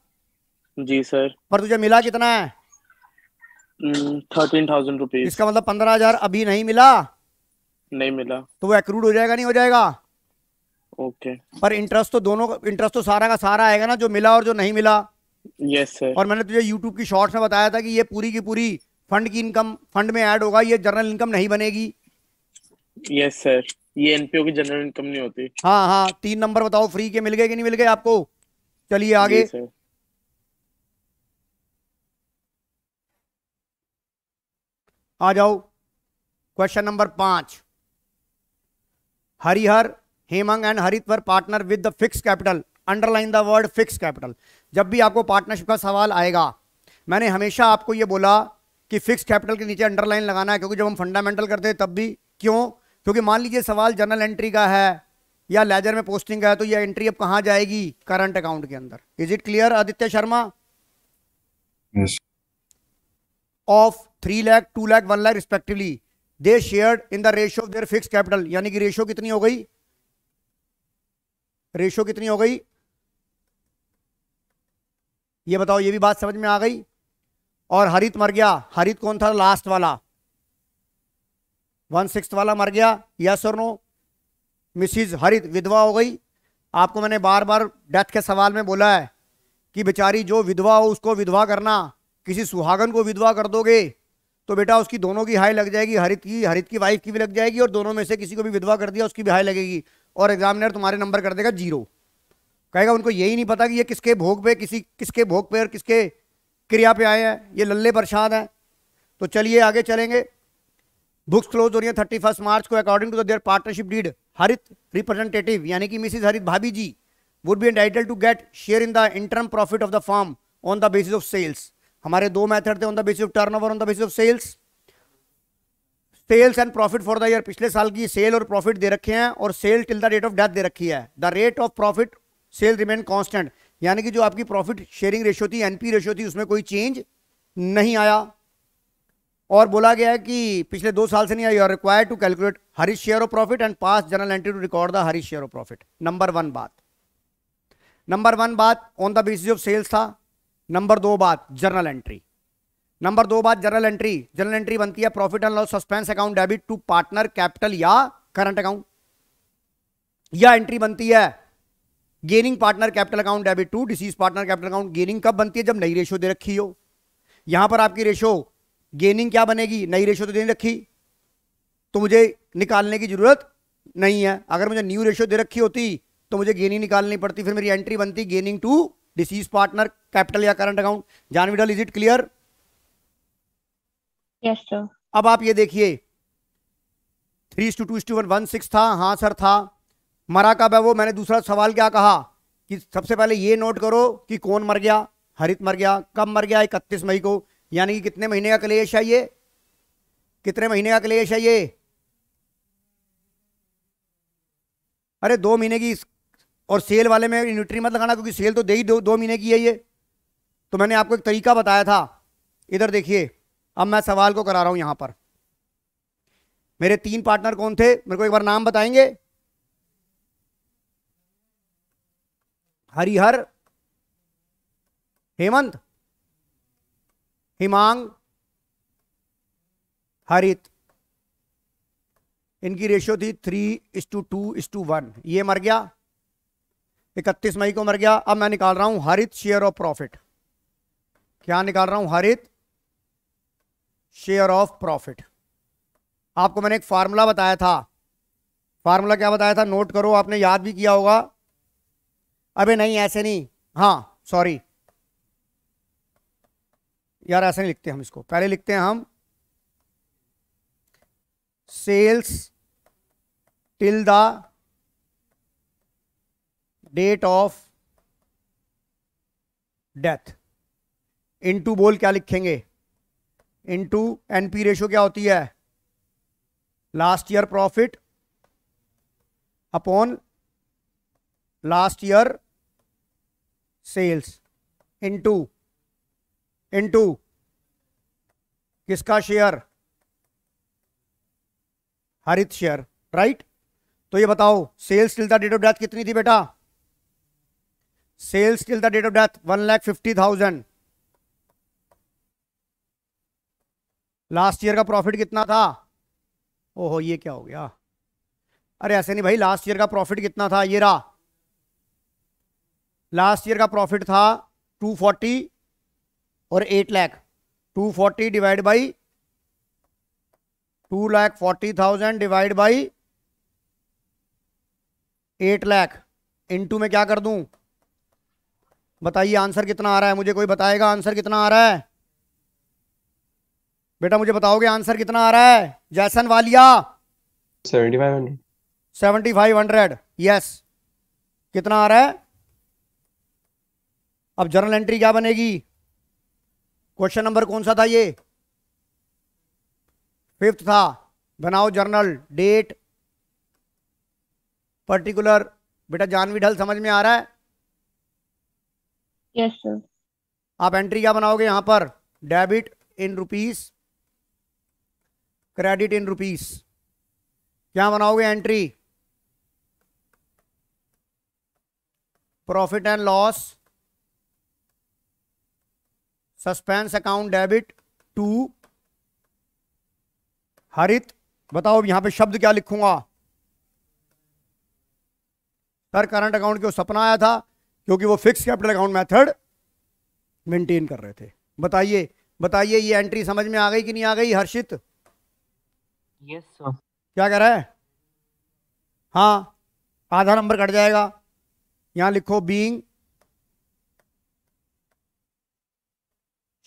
जी सर। पर तुझे मिला कितना है? 13,000 रुपीज। इसका मतलब 15,000 अभी नहीं मिला, नहीं मिला। तो वो एक्रूड हो जाएगा, नहीं हो जाएगा? ओके। पर इंटरेस्ट तो दोनों, इंटरेस्ट तो सारा का सारा आएगा ना, जो मिला और जो नहीं मिला। Yes sir. और मैंने तुझे यूट्यूब की शॉर्ट्स में बताया था कि ये पूरी की पूरी फंड की इनकम फंड में ऐड होगा, ये जनरल इनकम नहीं बनेगी। यस सर, ये एनपीओ की जनरल इनकम नहीं होती। हाँ हाँ, 3 नंबर बताओ फ्री के मिल गए कि नहीं मिल गए आपको? चलिए आगे। जी सर। आ जाओ question number 5। Harihar, Hemang and Harit were partner with the fix capital. Underline the word fix capital. जब भी आपको पार्टनरशिप का सवाल आएगा, मैंने हमेशा आपको यह बोला कि फिक्स कैपिटल के नीचे अंडरलाइन लगाना है, क्योंकि जब हम फंडामेंटल करते हैं तब भी। क्यों? क्योंकि मान लीजिए सवाल जर्नल एंट्री का है या लेजर में पोस्टिंग का है, तो यह एंट्री अब कहां जाएगी? करंट अकाउंट के अंदर। Is it clear Aditya Sharma? Yes. Of 3 lakh, 2 lakh, 1 lakh respectively, they shared in the ratio of their fix capital. यानी कि रेशियो कितनी हो गई? रेशियो कितनी हो गई? ये बताओ, ये भी बात समझ में आ गई? और हरित मर गया। हरित कौन था? लास्ट वाला, 1/6 वाला मर गया। यस और नो? मिसिज हरित विधवा हो गई। आपको मैंने बार बार डेथ के सवाल में बोला है कि बेचारी जो विधवा हो उसको विधवा करना। किसी सुहागन को विधवा कर दोगे तो बेटा उसकी दोनों की हाई लग जाएगी, हरित की वाइफ की भी लग जाएगी, और दोनों में से किसी को भी विधवा कर दिया उसकी भी हाई लगेगी, और एग्जामिनर तुम्हारे नंबर कर देगा 0। कहेगा उनको यही नहीं पता कि ये किसके भोग पे, किसके भोग पे और किसके क्रिया पे आए हैं, ये लल्ले प्रसाद हैं। तो चलिए आगे चलेंगे। बुक्स क्लोज हो रही है 31 मार्च को। According to their partnership deed, Harit representative यानी कि मिसिज हरित भाभी ji would be entitled to get share in the interim profit of the firm on the basis of sales. हमारे 2 मेथड थे, on the basis of turnover, on the basis of sales. Sales and profit for the year, पिछले साल की सेल और प्रॉफिट दे रखे हैं और sale till the date of death दे रखी है। The rate of profit sale remain constant, यानी कि जो आपकी प्रॉफिट शेयरिंग रेशियो थी, एनपी रेशियो थी, उसमें कोई चेंज नहीं आया। और बोला गया है कि पिछले 2 साल से नहीं आया। You are required to calculate Harish share of profit and pass journal entry to record the Harish share of profit. Number 1 बात, नंबर 1 बात on the basis of sales था। नंबर 2 बात जर्नल एंट्री। नंबर 2 बात जर्नल एंट्री। जर्नल एंट्री बनती है profit and loss suspense account debit to partner capital या करंट अकाउंट, या एंट्री बनती है gaining partner capital account debit to deceased partner capital account. Gaining कब बनती है? जब नई रेशो दे रखी हो। यहां पर आपकी रेशो गेनिंग क्या बनेगी? नई रेशो तो दे रखी, तो मुझे निकालने की जरूरत नहीं है। अगर मुझे न्यू रेशो दे रखी होती तो मुझे गेनिंग निकालनी पड़ती, फिर मेरी एंट्री बनती gaining to deceased partner capital या current account. Janvi Dhal, is it clear? Yes sir. अब आप ये देखिए 3:2:1 1/6 था। हाँ सर था। मरा कब है वो? मैंने दूसरा सवाल क्या कहा कि सबसे पहले ये नोट करो कि कौन मर गया? हरित मर गया। कब मर गया? 31 मई को। यानी कि कितने महीने का क्लेश है ये? कितने महीने का क्लेश है ये? अरे 2 महीने की। और सेल वाले में इन्वेंट्री मत लगाना, क्योंकि सेल तो दे ही 2 महीने की है ये। तो मैंने आपको एक तरीका बताया था। इधर देखिए, अब मैं सवाल को करा रहा हूं। यहां पर मेरे 3 पार्टनर कौन थे? मेरे को एक बार नाम बताएंगे? हरिहर, हेमंत, हिमांग, हरित। इनकी रेशियो थी 3:2:1। ये मर गया, 31 मई को मर गया। अब मैं निकाल रहा हूं हरित शेयर ऑफ प्रॉफिट। क्या निकाल रहा हूं? हरित शेयर ऑफ प्रॉफिट। आपको मैंने एक फार्मूला बताया था। फार्मूला क्या बताया था? नोट करो, आपने याद भी किया होगा। अबे नहीं, ऐसे नहीं। हाँ सॉरी यार, ऐसे नहीं लिखते हम इसको। पहले लिखते हैं हम sales till the date of death into, बोल क्या लिखेंगे? इनटू एनपी रेशियो क्या होती है? Last year profit upon last year sales into किसका शेयर? Harit share, right. तो ये बताओ sales till the date of death कितनी थी बेटा? Sales till the date of death 1,50,000। Last year का प्रॉफिट कितना था? ओहो, ये क्या हो गया? अरे ऐसे नहीं भाई, लास्ट ईयर का प्रॉफिट कितना था? ये रहा। लास्ट ईयर का प्रॉफिट था 240 और 8 lakh. 240 divide by 2,40,000 divide by 8 lakh into में क्या कर दूं? बताइए आंसर कितना आ रहा है? मुझे कोई बताएगा आंसर कितना आ रहा है? बेटा मुझे बताओगे आंसर कितना आ रहा है? जैसन वालिया 7500। 7500। यस, कितना आ रहा है? अब जर्नल एंट्री क्या बनेगी? क्वेश्चन नंबर कौन सा था ये? 5th था। बनाओ जर्नल, डेट, पर्टिकुलर। बेटा जानवी ढल समझ में आ रहा है? Yes sir. आप एंट्री क्या बनाओगे यहां पर? Debit in rupees, credit in rupees. क्या बनाओगे entry? Profit and loss suspense account debit to Harit. बताओ यहां पे शब्द क्या लिखूंगा? सर करंट अकाउंट क्यों सपना आया था? क्योंकि वो fix capital account method maintain कर रहे थे। बताइए बताइए, ये एंट्री समझ में आ गई कि नहीं आ गई? हर्षित यस सर। क्या कह रहा है? हाँ, आधा नंबर कट जाएगा। यहां लिखो being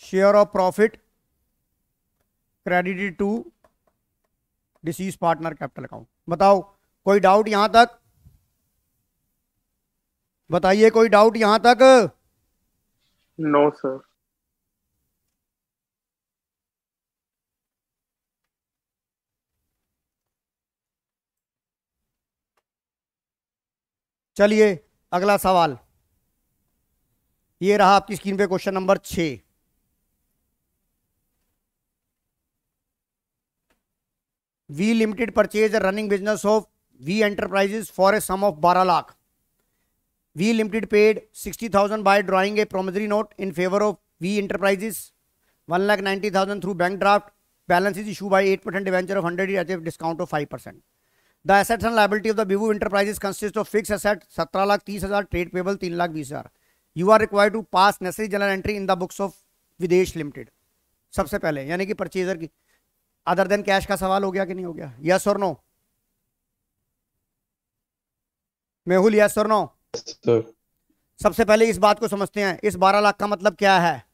share of profit credited to deceased partner capital account. बताओ कोई डाउट यहां तक? बताइए कोई डाउट यहां तक? No sir. चलिए अगला सवाल, ये रहा आपकी स्क्रीन पे question number 6। V limited purchase a running business of V enterprises for a sum of 12 lakh. V limited paid 60,000 by drawing a promissory note in favour of V enterprises 1,90,000 through bank draft. Balance is issue by 8% debenture of 100 at a discount of 5%। The assets and liability of the Vivu Enterprises consist of fixed asset 17,30,000, trade payable 3,20,000. You are required to pass necessary journal entry in the books of विदेश लिमिटेड। सबसे पहले यानी कि परचेजर की अदर देन कैश का सवाल हो गया कि नहीं हो गया? यस और नो? मेहुल यस और नो? सर सबसे पहले इस बात को समझते हैं, इस 12 लाख का मतलब क्या है?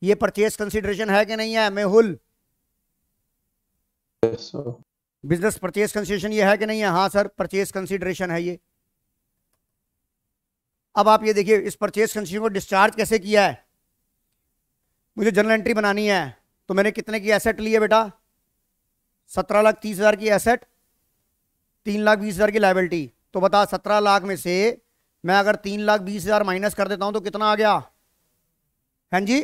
ये परचेज कंसिडरेशन है कि नहीं है Mehul? Yes sir business purchase consideration ये है कि नहीं है? हाँ सर, परचेज कंसिडरेशन है ये। अब आप ये देखिए, इस परचेज कंसिडरेशन को डिस्चार्ज कैसे किया है? मुझे जर्नल एंट्री बनानी है, तो मैंने कितने की एसेट ली है बेटा? 17,30,000 की एसेट, 3,20,000 की लायबिलिटी। तो बता 17 लाख में से मैं अगर 3,20,000 माइनस कर देता हूं तो कितना आ गया? हाँ जी,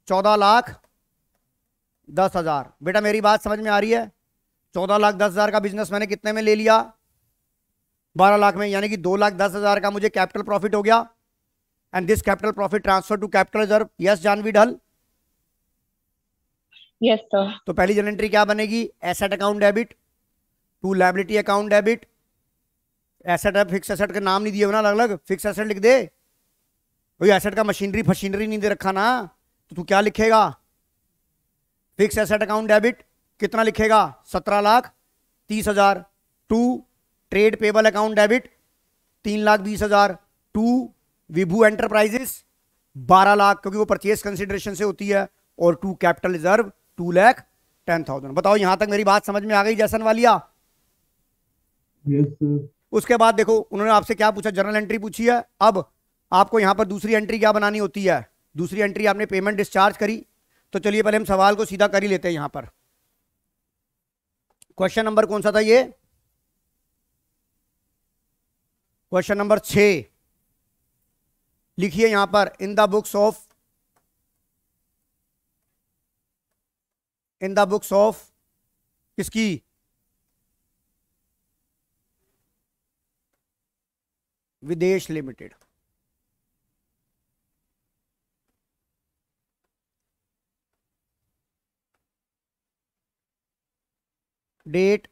14,10,000। बेटा मेरी बात समझ में आ रही है? 14,10,000 का बिजनेस मैंने कितने में ले लिया? 12 लाख में, यानी कि 2,10,000 का मुझे कैपिटल प्रॉफिट हो गया। And this capital profit transfer to capital reserve. Yes Janvi Dhal? Yes sir. तो पहली जनरल एंट्री क्या बनेगी? Asset account debit to liability account debit. Asset है, फिक्स एसेट के नाम नहीं दिए हो ना, अलग अलग फिक्स एसेट लिख दे। वही एसेट का मशीनरी फशीनरी नहीं दे रखा ना, तो तू क्या लिखेगा? फिक्स एसेट अकाउंट डेबिट कितना लिखेगा? 17,30,000 to trade payable account debit 3,20,000 to Vibhu enterprises 12 lakh, क्योंकि वो परचेज कंसिडरेशन से होती है, और टू कैपिटल रिजर्व 2,10,000। बताओ यहां तक मेरी बात समझ में आ गई जैसन वालिया? Yes sir. उसके बाद देखो उन्होंने आपसे क्या पूछा? जर्नल एंट्री पूछी है। अब आपको यहां पर दूसरी एंट्री क्या बनानी होती है? दूसरी एंट्री आपने पेमेंट डिस्चार्ज करी, तो चलिए पहले हम सवाल को सीधा कर ही लेते हैं। यहां पर क्वेश्चन नंबर कौन सा था ये? क्वेश्चन नंबर 6 लिखिए यहां पर, इन द बुक्स ऑफ किसकी? विदेश लिमिटेड। Date,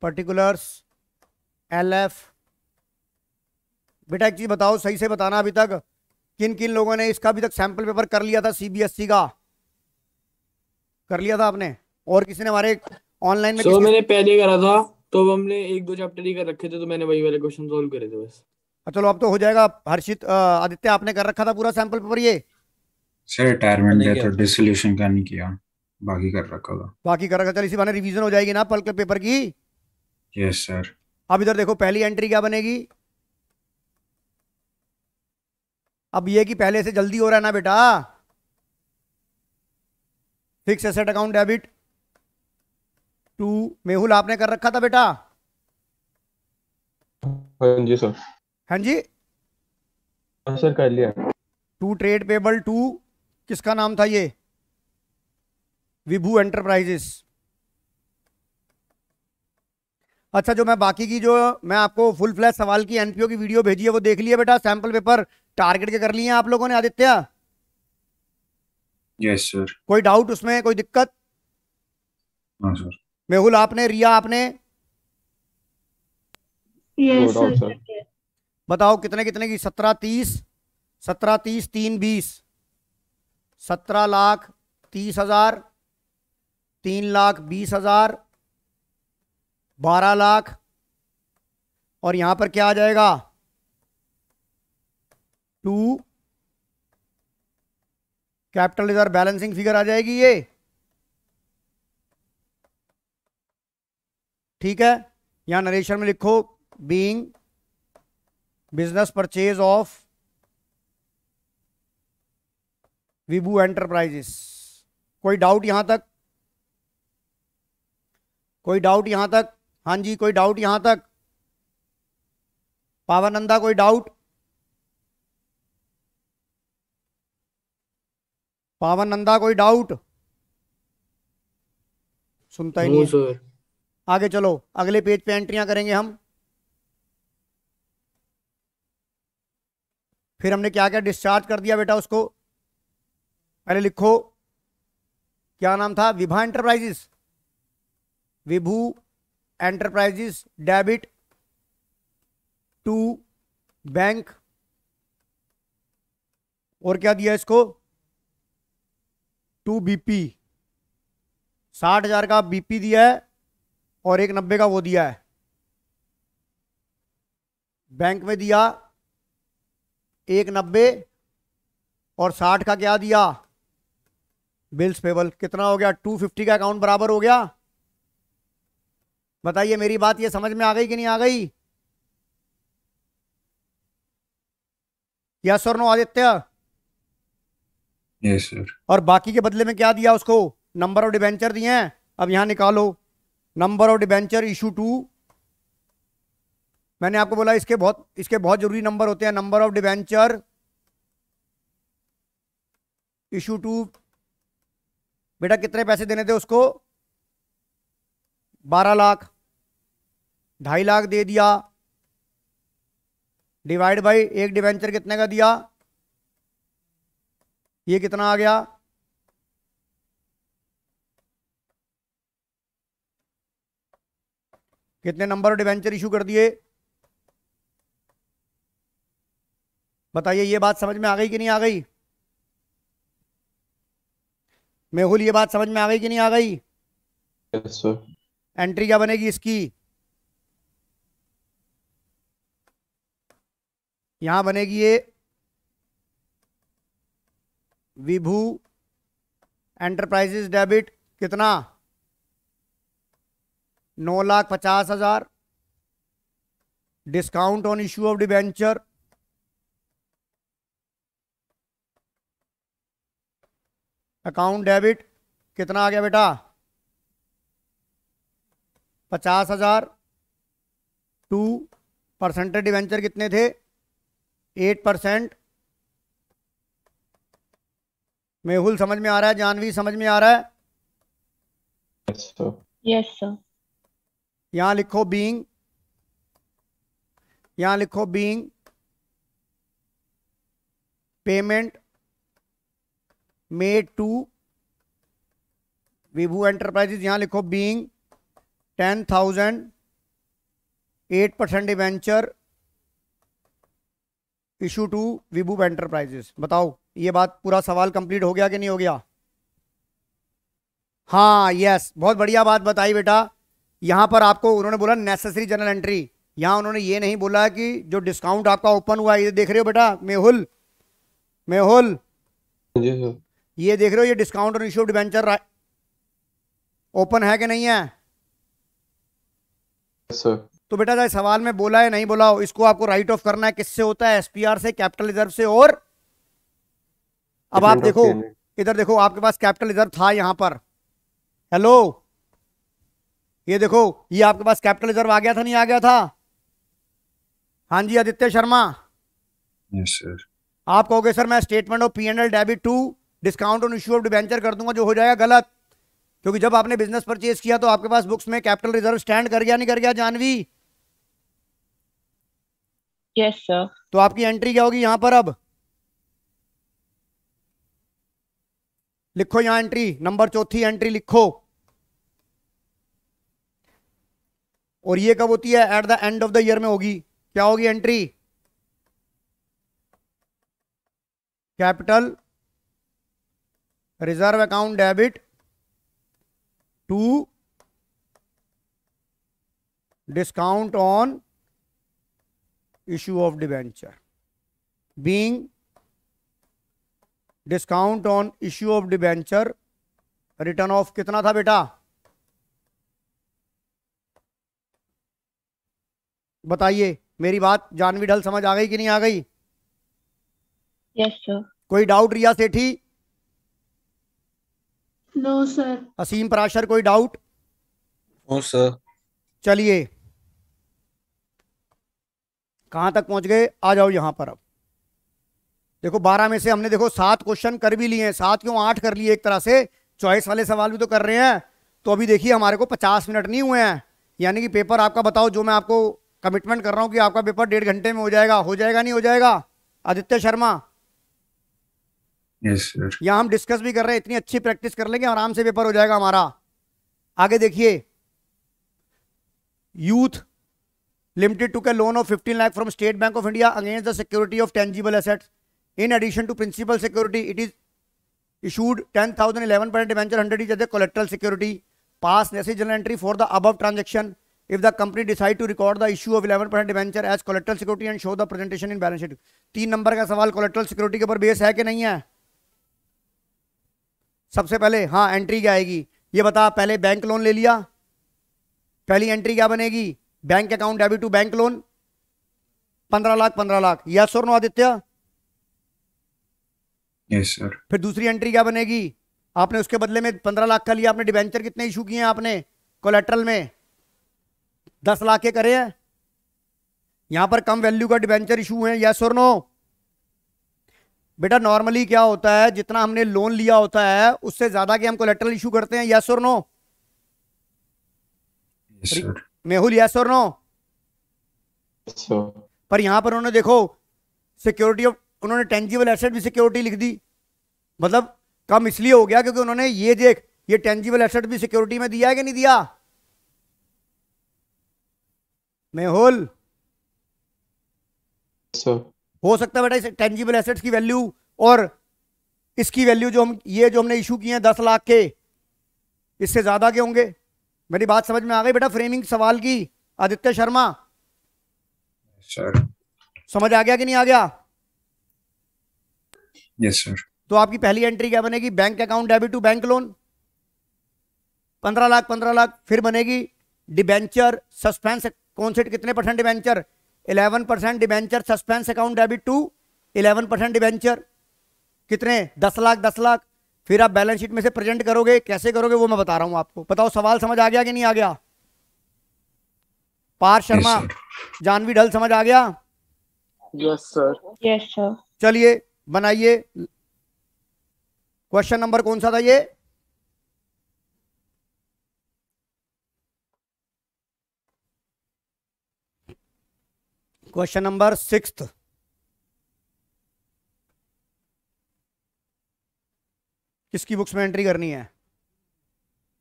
particulars, LF। बेटा एक चीज बताओ, सही से बताना, अभी तक किन किन लोगों ने इसका अभी तक सैंपल पेपर कर लिया था? CBSE का कर लिया था आपने? और किसी ने हमारे ऑनलाइन में सो मैंने पहले करा था, तो हमने 1-2 चैप्टर ही कर रखे थे, तो मैंने वही वाले क्वेश्चन सोल्व करे थे बस। चलो अब तो हो जाएगा। हर्षित, आदित्य, आपने कर रखा था पूरा सैंपल पेपर? ये सर रिटायरमेंट नहीं है किया तो डिसोल्यूशन का नहीं किया, बाकी कर रखा था। बाकी कर रखा। चल इसी बहाने रिवीजन हो जाएगी ना पल के पेपर की। Yes sir. अब इधर देखो, पहली एंट्री क्या बनेगी? अब ये कि पहले से जल्दी हो रहा है ना बेटा। Fix asset account debit to, Mehul आपने कर रखा था बेटा? हाँ जी सर। हाँ जी। हाँ सर कर लिया। टू ट्रेड पेबल टू, किसका नाम था ये? विभू एंटरप्राइजेस। अच्छा, जो मैं बाकी की, जो मैं आपको फुल फ्लैश सवाल की एनपीओ की वीडियो भेजी है वो देख लिया बेटा? सैंपल पेपर टारगेट के कर लिए हैं आप लोगों ने? Aditya yes sir. कोई डाउट उसमें, कोई दिक्कत? हाँ सर। मेहुल आपने, रिया आपने? Yes no doubt sir. Sir. बताओ कितने कितने की? 17,30, 17,30, 3,20, 17,30,000, 3,20,000, 12 लाख, और यहां पर क्या आ जाएगा? To capital reserve balancing figure आ जाएगी ये। ठीक है, यहां नरेशन में लिखो being business purchase of Vibhu enterprises. कोई डाउट यहां तक? कोई डाउट यहां तक? हाँ जी, कोई डाउट यहां तक? पावानंदा कोई डाउट? पावानंदा कोई डाउट? सुनता ही नहीं नो है। सर। आगे चलो, अगले पेज पे एंट्रियां करेंगे हम। फिर हमने क्या क्या डिस्चार्ज कर दिया बेटा उसको, पहले लिखो। क्या नाम था? Vibha enterprises, Vibhu enterprises debit to bank. और क्या दिया इसको? टू बीपी, 60,000 का बीपी दिया है और 190 का वो दिया है। बैंक में दिया 190 और 60 का क्या दिया? Bills payable. कितना हो गया? 250 का अकाउंट बराबर हो गया। बताइए मेरी बात ये समझ में आ गई कि नहीं आ गई? यस और नो आदित्य? Yes sir. और बाकी के बदले में क्या दिया उसको? नंबर ऑफ डिबेंचर दिए हैं। अब यहां निकालो number of debenture issue to. मैंने आपको बोला इसके बहुत जरूरी नंबर होते हैं। Number of debenture issue to. बेटा कितने पैसे देने थे उसको? 12 लाख। 2.5 लाख दे दिया, डिवाइड बाई एक डिबेंचर कितने का दिया? ये कितना आ गया? कितने नंबर ऑफ डिबेंचर इशू कर दिए? बताइए ये बात समझ में आ गई कि नहीं आ गई? मेहुल ये बात समझ में आ गई कि नहीं आ गई? Yes sir. एंट्री क्या बनेगी इसकी? यहां बनेगी ये विभू एंटरप्राइजेस डेबिट कितना? 9,50,000 discount on issue of debenture account debit कितना आ गया बेटा? 50,000 टू परसेंटेज डिबेंचर कितने थे? 8%। मेहुल समझ में आ रहा है? जानवी समझ में आ रहा है? Yes sir. Yes sir. यहां लिखो बीइंग, यहां लिखो being payment made to Vibhu enterprises. यहां लिखो being 10,000 8% debenture issue to Vibhu enterprises. बताओ ये बात, पूरा सवाल कंप्लीट हो गया कि नहीं हो गया? हाँ यस, बहुत बढ़िया बात बताई बेटा। यहां पर आपको उन्होंने बोला नेसेसरी जनरल एंट्री। यहां उन्होंने ये नहीं बोला कि जो डिस्काउंट आपका ओपन हुआ है, ये देख रहे हो बेटा मेहुल, मेहुल जी सर। ये देख रहे हो, ये डिस्काउंट और इशू डिबेंचर ओपन है कि नहीं है? Yes sir. तो बेटा चाहे सवाल में बोला है नहीं बोला हो, इसको आपको राइट ऑफ करना है। किससे होता है? एसपीआर से, कैपिटल रिजर्व से। और अब आप देखो, इधर देखो, आपके पास कैपिटल रिजर्व था यहां पर। हेलो, ये देखो, ये आपके पास कैपिटल रिजर्व आ गया था नहीं आ गया था? हाँ जी आदित्य शर्मा। Yes sir. आप कहोगे सर मैं statement of P&L debit to discount on issue of debenture कर दूंगा, जो हो जाएगा गलत। क्योंकि जब आपने बिजनेस परचेज किया तो आपके पास बुक्स में कैपिटल रिजर्व स्टैंड कर गया नहीं कर गया जानवी? Yes sir. तो आपकी एंट्री क्या होगी यहां पर? अब लिखो यहां एंट्री नंबर, चौथी एंट्री लिखो। और ये कब होती है? At the end of the year में होगी। क्या होगी एंट्री? Capital reserve account debit to discount on issue of debenture. Being discount on issue of debenture written off कितना था बेटा? बताइए मेरी बात जानवी ढल समझ आ गई कि नहीं आ गई? Yes sir. कोई डाउट? रिया सेठी, नो सर। असीम पराशर कोई डाउट? No sir. चलिए कहां तक पहुंच गए, आ जाओ यहां पर। अब देखो 12 में से हमने देखो 7 क्वेश्चन कर भी लिए हैं, 7 क्यों 8 कर लिए एक तरह से, चॉइस वाले सवाल भी तो कर रहे हैं। तो अभी देखिए हमारे को 50 मिनट नहीं हुए हैं, यानी कि पेपर आपका बताओ, जो मैं आपको कमिटमेंट कर रहा हूं कि आपका पेपर 1.5 घंटे में हो जाएगा नहीं हो जाएगा आदित्य शर्मा? Yes sir. यहां हम डिस्कस भी कर रहे हैं, इतनी अच्छी प्रैक्टिस कर लेंगे आराम से पेपर हो जाएगा हमारा। आगे देखिए, youth limited took a loan of 15 lakh from State Bank of India against the security of tangible assets in addition to principal security it is issued 10,000 11% debenture 100 each as a collateral security. Pass necessary journal entry for the above transaction. If the company decide to record the issue of 11% debenture as collateral security and show the presentation in balance sheet. 3 number का सवाल collateral security के ऊपर बेस है कि नहीं है? सबसे पहले हाँ एंट्री क्या आएगी ये बता। पहले बैंक लोन ले लिया, पहली एंट्री क्या बनेगी? Bank account debit to bank loan 15 lakh. Yes और नो आदित्य? Yes sir. फिर दूसरी एंट्री क्या बनेगी? आपने उसके बदले में 15 लाख का लिया, आपने डिबेंचर कितने इशू किए हैं आपने कोलेट्रल में? 10 लाख के करे हैं। यहां पर कम वैल्यू का डिबेंचर इशू है, यस और नो? बेटा नॉर्मली क्या होता है, जितना हमने लोन लिया होता है उससे ज्यादा के हम कोलेट्रल इशू करते हैं, यस और no? Yes sir. Mehul yes और नो? Yes, sir. पर यहां पर उन्होंने देखो सिक्योरिटी ऑफ, उन्होंने टेंजिबल एसेट भी सिक्योरिटी लिख दी। मतलब कम इसलिए हो गया क्योंकि उन्होंने ये देख, ये टेंजिबल एसेट भी सिक्योरिटी में दिया है कि नहीं दिया? Mehul Yes, sir. हो सकता है बेटा इस टेंजिबल एसेट्स की वैल्यू और इसकी वैल्यू जो हम ये जो हमने इशू किए हैं 10 लाख के, इससे ज्यादा के होंगे। मेरी बात समझ में आ गई बेटा फ्रेमिंग सवाल की आदित्य शर्मा? सर। समझ आ गया कि नहीं आ गया? Yes sir. तो आपकी पहली एंट्री क्या बनेगी? Bank account debit to bank loan 15 lakh. फिर बनेगी डिबेंचर सस्पेंस, कौन से कितने percent debenture? 11% debenture suspense account debit to 11% debenture कितने? 10 लाख। फिर आप बैलेंस शीट में से प्रेजेंट करोगे, कैसे करोगे वो मैं बता रहा हूं आपको। बताओ सवाल समझ आ गया कि नहीं आ गया? पार्थ शर्मा, जानवी ढल समझ आ गया? Yes sir. Yes, sir. चलिए बनाइए। क्वेश्चन नंबर कौन सा था ये? Question number 6। किसकी बुक्स में एंट्री करनी है?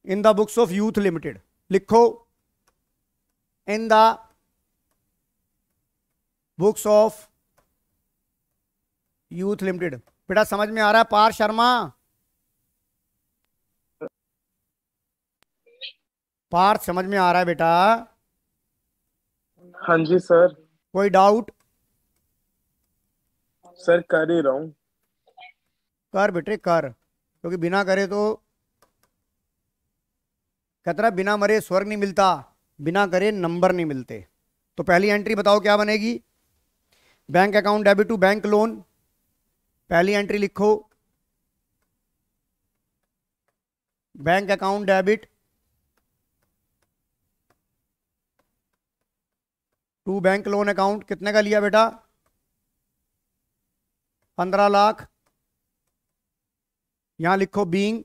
In the books of youth limited लिखो, in the books of youth limited. बेटा समझ में आ रहा है पार्थ शर्मा? पार्थ समझ में आ रहा है बेटा? हाँ जी सर। कोई डाउट? सर कर ही रहा हूँ। कर बेटे कर, क्योंकि बिना करे तो कहता रहा बिना मरे स्वर्ग नहीं मिलता, बिना करे नंबर नहीं मिलते। तो पहली एंट्री बताओ क्या बनेगी? Bank account debit to bank loan, पहली एंट्री लिखो bank account debit to bank loan account. कितने का लिया बेटा? 15 लाख। यहां लिखो being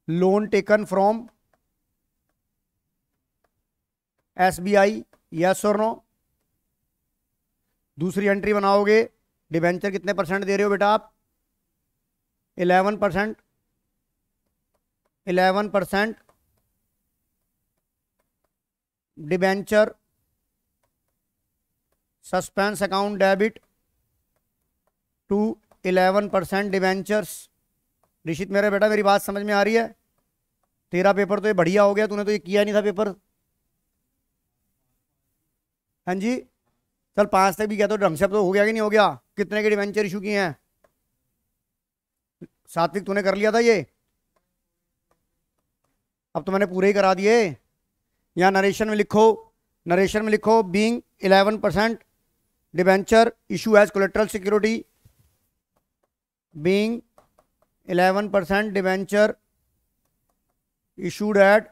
loan taken from SBI, yes और नो? दूसरी एंट्री बनाओगे, डिबेंचर कितने परसेंट दे रहे हो बेटा आप? 11%। 11% debenture suspense account debit to 11% debentures. निश्चित मेरा बेटा मेरी बात समझ में आ रही है? तेरा पेपर तो ये बढ़िया हो गया, तूने तो ये किया नहीं था पेपर। हाँ जी चल 5 तक भी गया तो ढंग से अब तो हो गया कि नहीं हो गया? कितने के डिबेंचर इशू किए हैं? सात्विक तूने कर लिया था ये? अब तो मैंने पूरे ही करा दिए। यहाँ नरेशन में लिखो being 11% debenture issue as collateral security, being 11% debenture issued at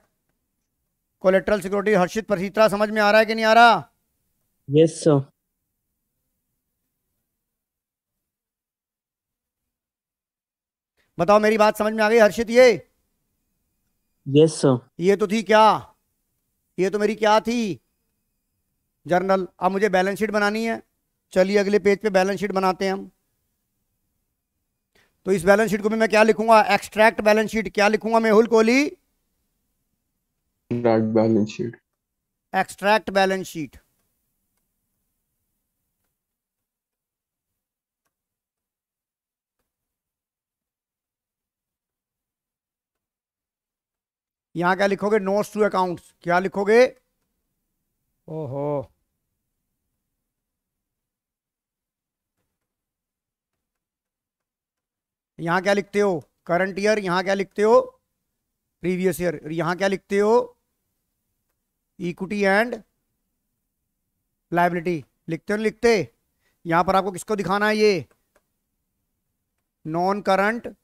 collateral security. Harshit परसीत्रा समझ में आ रहा है कि नहीं आ रहा? Yes, sir. बताओ मेरी बात समझ में आ गई हर्षित? Yes, sir. ये तो थी क्या, ये तो मेरी क्या थी, जर्नल। अब मुझे बैलेंस शीट बनानी है। चलिए अगले पेज पे बैलेंस शीट बनाते हैं हम। तो इस बैलेंस शीट को भी मैं क्या लिखूंगा? Extract balance sheet. क्या लिखूंगा Mehul Kohli? Balance sheet. Extract balance sheet. यहां क्या लिखोगे? Notes to accounts. क्या लिखोगे? ओहो, यहां क्या लिखते हो? Current year. यहां क्या लिखते हो? Previous year. यहां क्या लिखते हो? Equity and liability. लिखते हो नहीं लिखते? यहां पर आपको किसको दिखाना है? ये नॉन करंट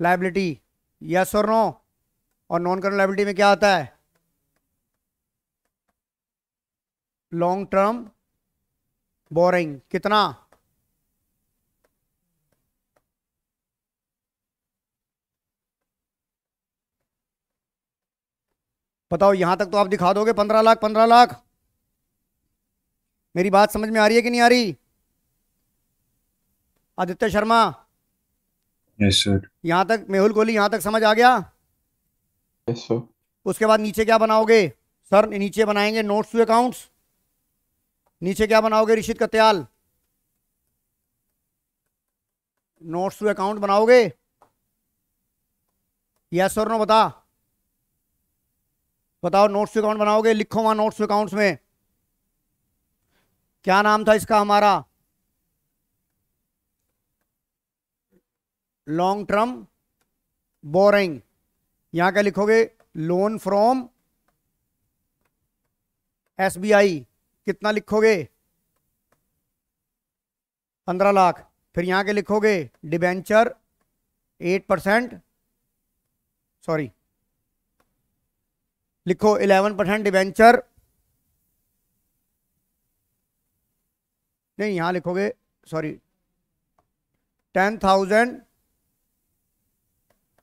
लायबिलिटी। यस और नो? और नॉन करंट लायबिलिटी में क्या आता है? Long term borrowing. कितना? बताओ, यहां तक तो आप दिखा दोगे 15 लाख 15 लाख। मेरी बात समझ में आ रही है कि नहीं आ रही? Aditya Sharma, yes sir. यहां तक? मेहुल कोहली, यहां तक समझ आ गया? Yes sir. उसके बाद नीचे क्या बनाओगे? सर नीचे बनाएंगे नोट्स टू अकाउंट्स। नीचे क्या बनाओगे Rishit Katyal? Notes to account बनाओगे? यस और नो? बताओ नोट्स टू अकाउंट बनाओगे? लिखो वहां नोट्स टू अकाउंट्स में क्या नाम था इसका हमारा? Long term borrowing. यहां क्या लिखोगे? Loan from SBI. कितना लिखोगे? 15 लाख। फिर यहां के लिखोगे डिबेंचर 8%, सॉरी लिखो 11% डिबेंचर। नहीं, यहां लिखोगे, सॉरी 10,000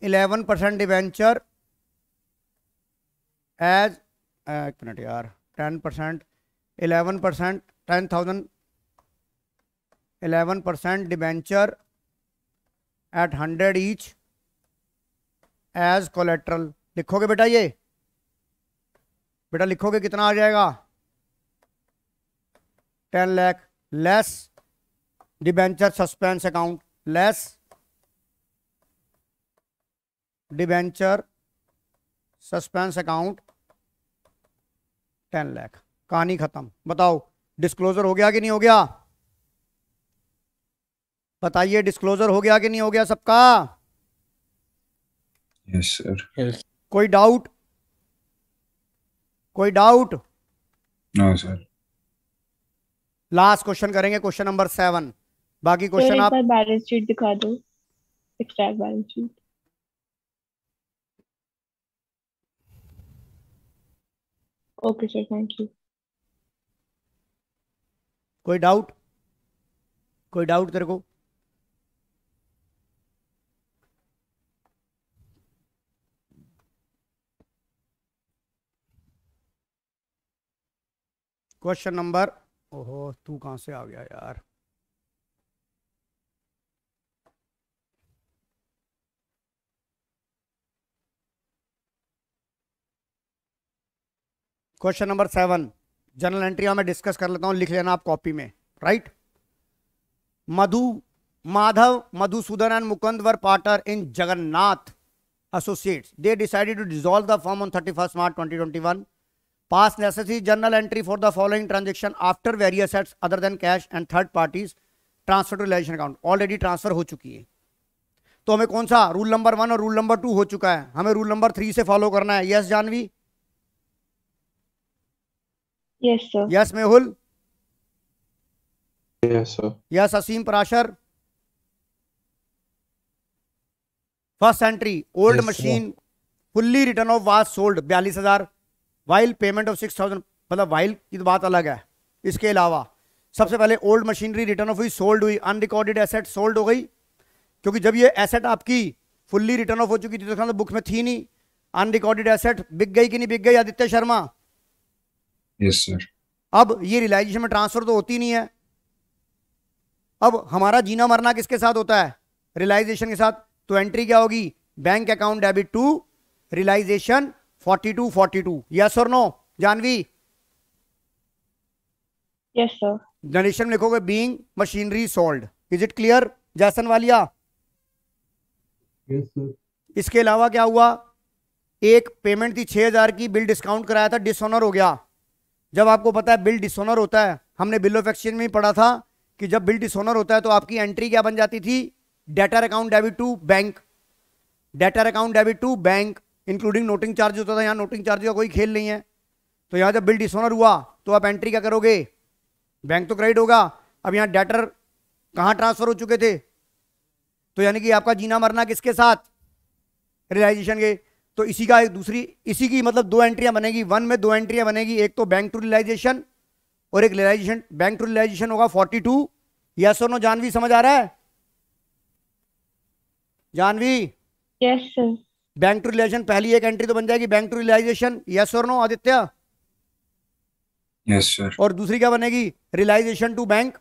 11% डिबेंचर एज, एक मिनट यार, 10% 11% 10,000 11% debenture at 100 each as collateral. लिखोगे बेटा? ये बेटा लिखोगे कितना आ जाएगा? 10 lakh less debenture suspense account, less debenture suspense account 10 lakh. कहानी खत्म। बताओ डिस्क्लोजर हो गया कि नहीं हो गया? बताइए डिस्क्लोजर हो गया कि नहीं हो गया सबका? Yes sir. कोई डाउट? कोई doubt? No sir. Last question करेंगे, क्वेश्चन नंबर 7। बाकी सर क्वेश्चन एक आप बार बैलेंस शीट दिखा दो, extract balance sheet. Okay sir, thank you. कोई डाउट? कोई डाउट तेरे को? क्वेश्चन नंबर, ओहो तू कहां से आ गया यार? क्वेश्चन नंबर 7 जनरल एंट्री में डिस्कस कर लेता हूं, लिख लेना आप कॉपी में, right? Madhav, Madhusudan and Mukund were partner in Jagannath Associates. They decided to dissolve the firm on 31st March 2021. Pass necessary journal entry for the following transaction after various assets other than cash and third parties transfer to realization account. Already transfer हो चुकी है। तो हमें कौन सा रूल नंबर 1 और रूल नंबर 2 हो चुका है, हमें रूल नंबर 3 से फॉलो करना है। Yes Janvi? Yes sir. Yes Mehul? Yes sir. Yes Asim Parashar? First entry old Yes, sir. Machine fully written off was sold 42,000, while payment of 6,000, मतलब वाइल की तो बात अलग है। इसके अलावा सबसे पहले ओल्ड मशीनरी रिटर्न ऑफ हुई, सोल्ड हुई, अनरिकॉर्डेड एसेट सोल्ड हो गई, क्योंकि जब ये एसेट आपकी फुल्ली रिटर्न ऑफ हो चुकी थी तो बुक में थी नहीं। अनरिकॉर्डेड एसेट बिक गई कि नहीं बिक गई आदित्य शर्मा? Yes sir. अब ये रियलाइजेशन में ट्रांसफर तो होती नहीं है। अब हमारा जीना मरना किसके साथ होता है? रियलाइजेशन के साथ। तो एंट्री क्या होगी? Bank account debit to realisation 4242। Yes और no Janvi? Yes sir. Generation लिखोगे being machinery sold. Is it clear Jason Walia? Yes sir. इसके अलावा क्या हुआ? एक पेमेंट थी 6,000 की, बिल डिस्काउंट कराया था, डिसऑनर हो गया। जब आपको पता है बिल डिसऑनर होता है, हमने बिल ऑफ एक्सचेंज में ही पढ़ा था कि जब बिल डिसऑनर होता है तो आपकी एंट्री क्या बन जाती थी? Debtor account debit to bank. Debtor account debit to bank including noting charge होता था। यहाँ नोटिंग चार्ज का कोई खेल नहीं है। तो यहाँ जब बिल डिसऑनर हुआ तो आप एंट्री क्या करोगे? बैंक तो क्रेडिट होगा। अब यहाँ डेटर कहाँ ट्रांसफर हो चुके थे? तो यानी कि आपका जीना मरना किसके साथ? रियलाइजेशन के। तो इसी का एक दूसरी, इसी की मतलब दो एंट्रियां बनेगी। वन में दो एंट्रियां बनेगी, एक तो बैंक टू रियलाइजेशन और एक रियलाइजेशन। बैंक टू रियलाइजेशन होगा 42। यस और नो जानवी? समझ आ रहा है जानवी? Yes sir. Bank to realisation पहली एक एंट्री तो बन जाएगी बैंक टू रियलाइजेशन। यस और नो आदित्य? Yes sir. और दूसरी क्या बनेगी? Realisation to bank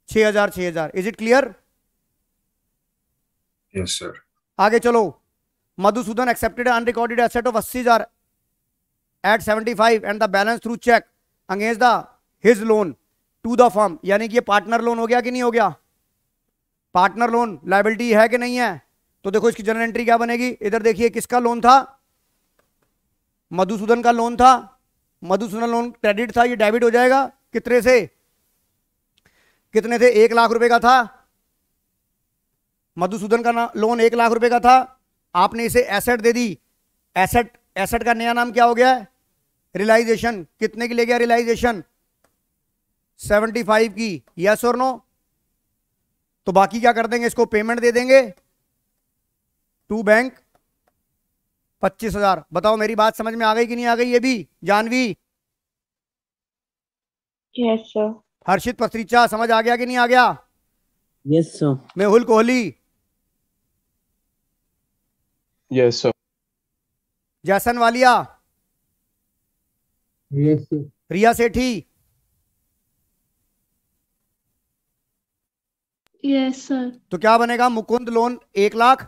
6,000 6,000। Is it clear? Yes sir. आगे चलो। Madhusudan accepted unrecorded asset of 80,000 at 75 and the balance through cheque against the his loan to the firm. यानी कि ये पार्टनर लोन हो गया कि नहीं हो गया? पार्टनर लोन लायबिलिटी है कि नहीं है? तो देखो इसकी जनरल एंट्री क्या बनेगी? इधर देखिए किसका लोन था? मधुसूदन का लोन था। मधुसूदन लोन क्रेडिट था, ये डेबिट हो जाएगा। कितने से? कितने थे? 1 लाख रुपए का था। मधुसूदन का लोन 1 लाख रुपए का था। आपने इसे एसेट दे दी। एसेट, एसेट का नया नाम क्या हो गया? रियलाइजेशन। कितने की ले गया रियलाइजेशन? 75 की। यस और नो? तो बाकी क्या कर देंगे? इसको पेमेंट दे देंगे टू बैंक 25,000। बताओ मेरी बात समझ में आ गई कि नहीं आ गई? ये भी जानवी? Yes sir. हर्षित पत्रिचा समझ आ गया कि नहीं आ गया? Yes, sir. Mehul Kohli? Yes sir. Jason Walia? Yes sir. Riya Sethi? Yes sir. तो क्या बनेगा? Mukund loan 1 lakh,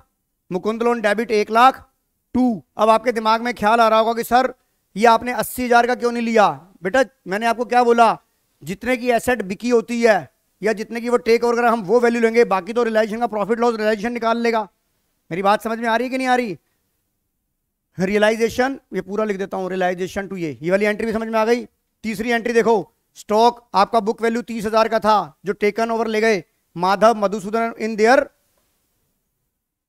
Mukund loan debit 1 lakh to. अब आपके दिमाग में ख्याल आ रहा होगा कि सर ये आपने 80,000 का क्यों नहीं लिया? बेटा मैंने आपको क्या बोला? जितने की एसेट बिकी होती है या जितने की वो टेक ओवर हम वो वैल्यू लेंगे, बाकी तो रियलाइजेशन का प्रॉफिट लॉस रियलाइजेशन निकाल लेगा। मेरी बात समझ में आ रही है कि नहीं आ रही? रियलाइजेशन, ये पूरा लिख देता हूं, रियलाइजेशन टू ये वाली एंट्री भी समझ में आ गई। तीसरी एंट्री देखो, स्टॉक आपका बुक वैल्यू 30,000 का था जो टेकन ओवर ले गए Madhav Madhusudan in their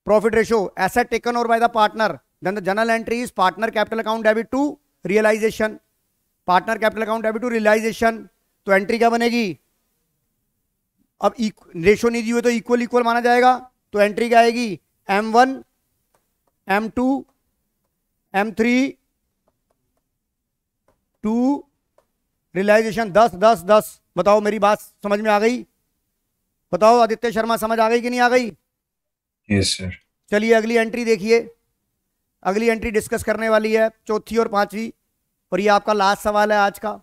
profit ratio, asset taken over by the partner. Then the general entry is partner capital account debit to realisation, partner capital account debit to realisation. तो एंट्री क्या बनेगी? अब रेशियो नहीं दी हुई तो इक्वल इक्वल माना जाएगा। तो एंट्री क्या आएगी? M1 M2 M3 to realisation 10 10 10। बताओ मेरी बात समझ में आ गई? बताओ आदित्य शर्मा समझ आ गई कि नहीं आ गई? Yes sir. चलिए अगली एंट्री देखिए। अगली एंट्री डिस्कस करने वाली है, चौथी और पांचवी, और ये आपका लास्ट सवाल है आज का।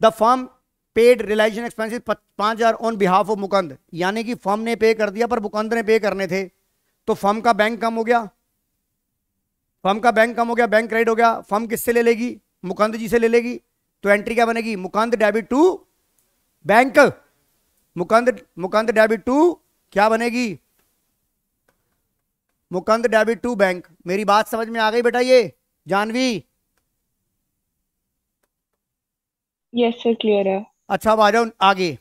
The firm paid realisation expenses 5,000 on behalf of Mukund. यानी कि फर्म ने पे कर दिया पर मुकुंद ने पे करने थे। तो फर्म का बैंक कम हो गया, फर्म का बैंक कम हो गया, बैंक क्रेडिट हो गया। फर्म किससे ले लेगी? मुकुंद जी से ले लेगी। तो एंट्री क्या बनेगी? Mukund debit to bank. Mukund debit to क्या बनेगी? Mukund debit to bank. मेरी बात समझ में आ गई बेटा? ये जानवी? यस सर, क्लियर है। अच्छा अब आ जाओ आगे।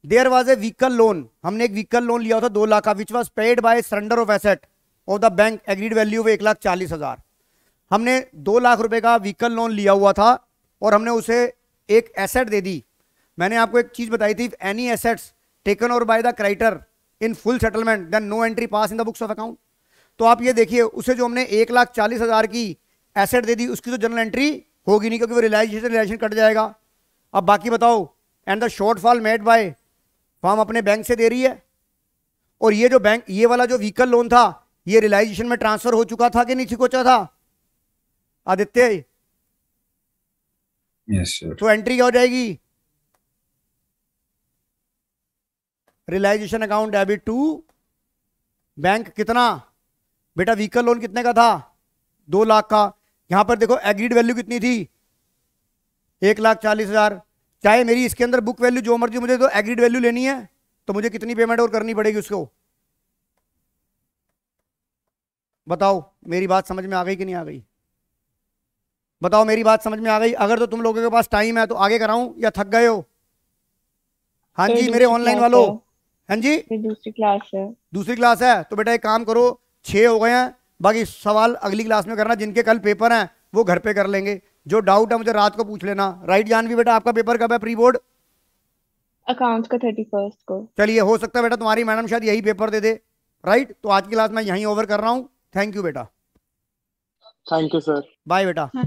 There was a vehicle loan, हमने एक व्हीकल लोन लिया था 2 लाख का, which was paid by surrender of asset of the bank agreed value of 1,40,000। हमने 2 लाख रुपए का व्हीकल लोन लिया हुआ था और हमने उसे एक एसेट दे दी। मैंने आपको एक चीज बताई थी, any assets taken over by the creditor in full settlement then no entry pass in the books of account. तो आप ये देखिए उसे जो हमने 1,40,000 की एसेट दे दी उसकी तो जनरल एंट्री होगी नहीं, क्योंकि वो रिलाइजेशन कट जाएगा। अब बाकी बताओ, and the shortfall made by, firm अपने बैंक से दे रही है, और ये जो बैंक, ये वाला जो व्हीकल लोन था ये रिलाइजेशन में ट्रांसफर हो चुका था कि नहीं चुका था आदित्य? Yes, sir. तो एंट्री क्या हो जाएगी? Realisation account debit to bank. कितना बेटा? व्हीकल लोन कितने का था? 2 लाख का। यहां पर देखो एग्रीड वैल्यू कितनी थी? 1,40,000। चाहे मेरी इसके अंदर बुक वैल्यू जो मर्जी, मुझे तो एग्रीड वैल्यू लेनी है, तो मुझे कितनी पेमेंट और करनी पड़ेगी उसको? बताओ, मेरी बात समझ में आ गई कि नहीं आ गई? बताओ, मेरी बात समझ में आ गई? अगर तो तुम लोगों के पास टाइम है तो आगे कराऊं या थक गए हो? हाँ सर, जी मेरे दूसरी ऑनलाइन क्लास वालों। है। हाँ जी, फिर दूसरी क्लास है। दूसरी क्लास है तो बेटा एक काम करो, 6 हो गए हैं, बाकी सवाल अगली क्लास में करना। जिनके कल पेपर हैं वो घर पे कर लेंगे, जो डाउट है मुझे रात को पूछ लेना। राइट जानवी बेटा, आपका पेपर कब है प्री बोर्ड? अकाउंट्स का 31st को। चलिए, हो सकता है बेटा तुम्हारी मैडम शायद यही पेपर दे दे। राइट, तो आज की क्लास मैं यहीं ओवर कर रहा हूँ। थैंक यू बेटा, थैंक यू सर। बाय बेटा। हाँ।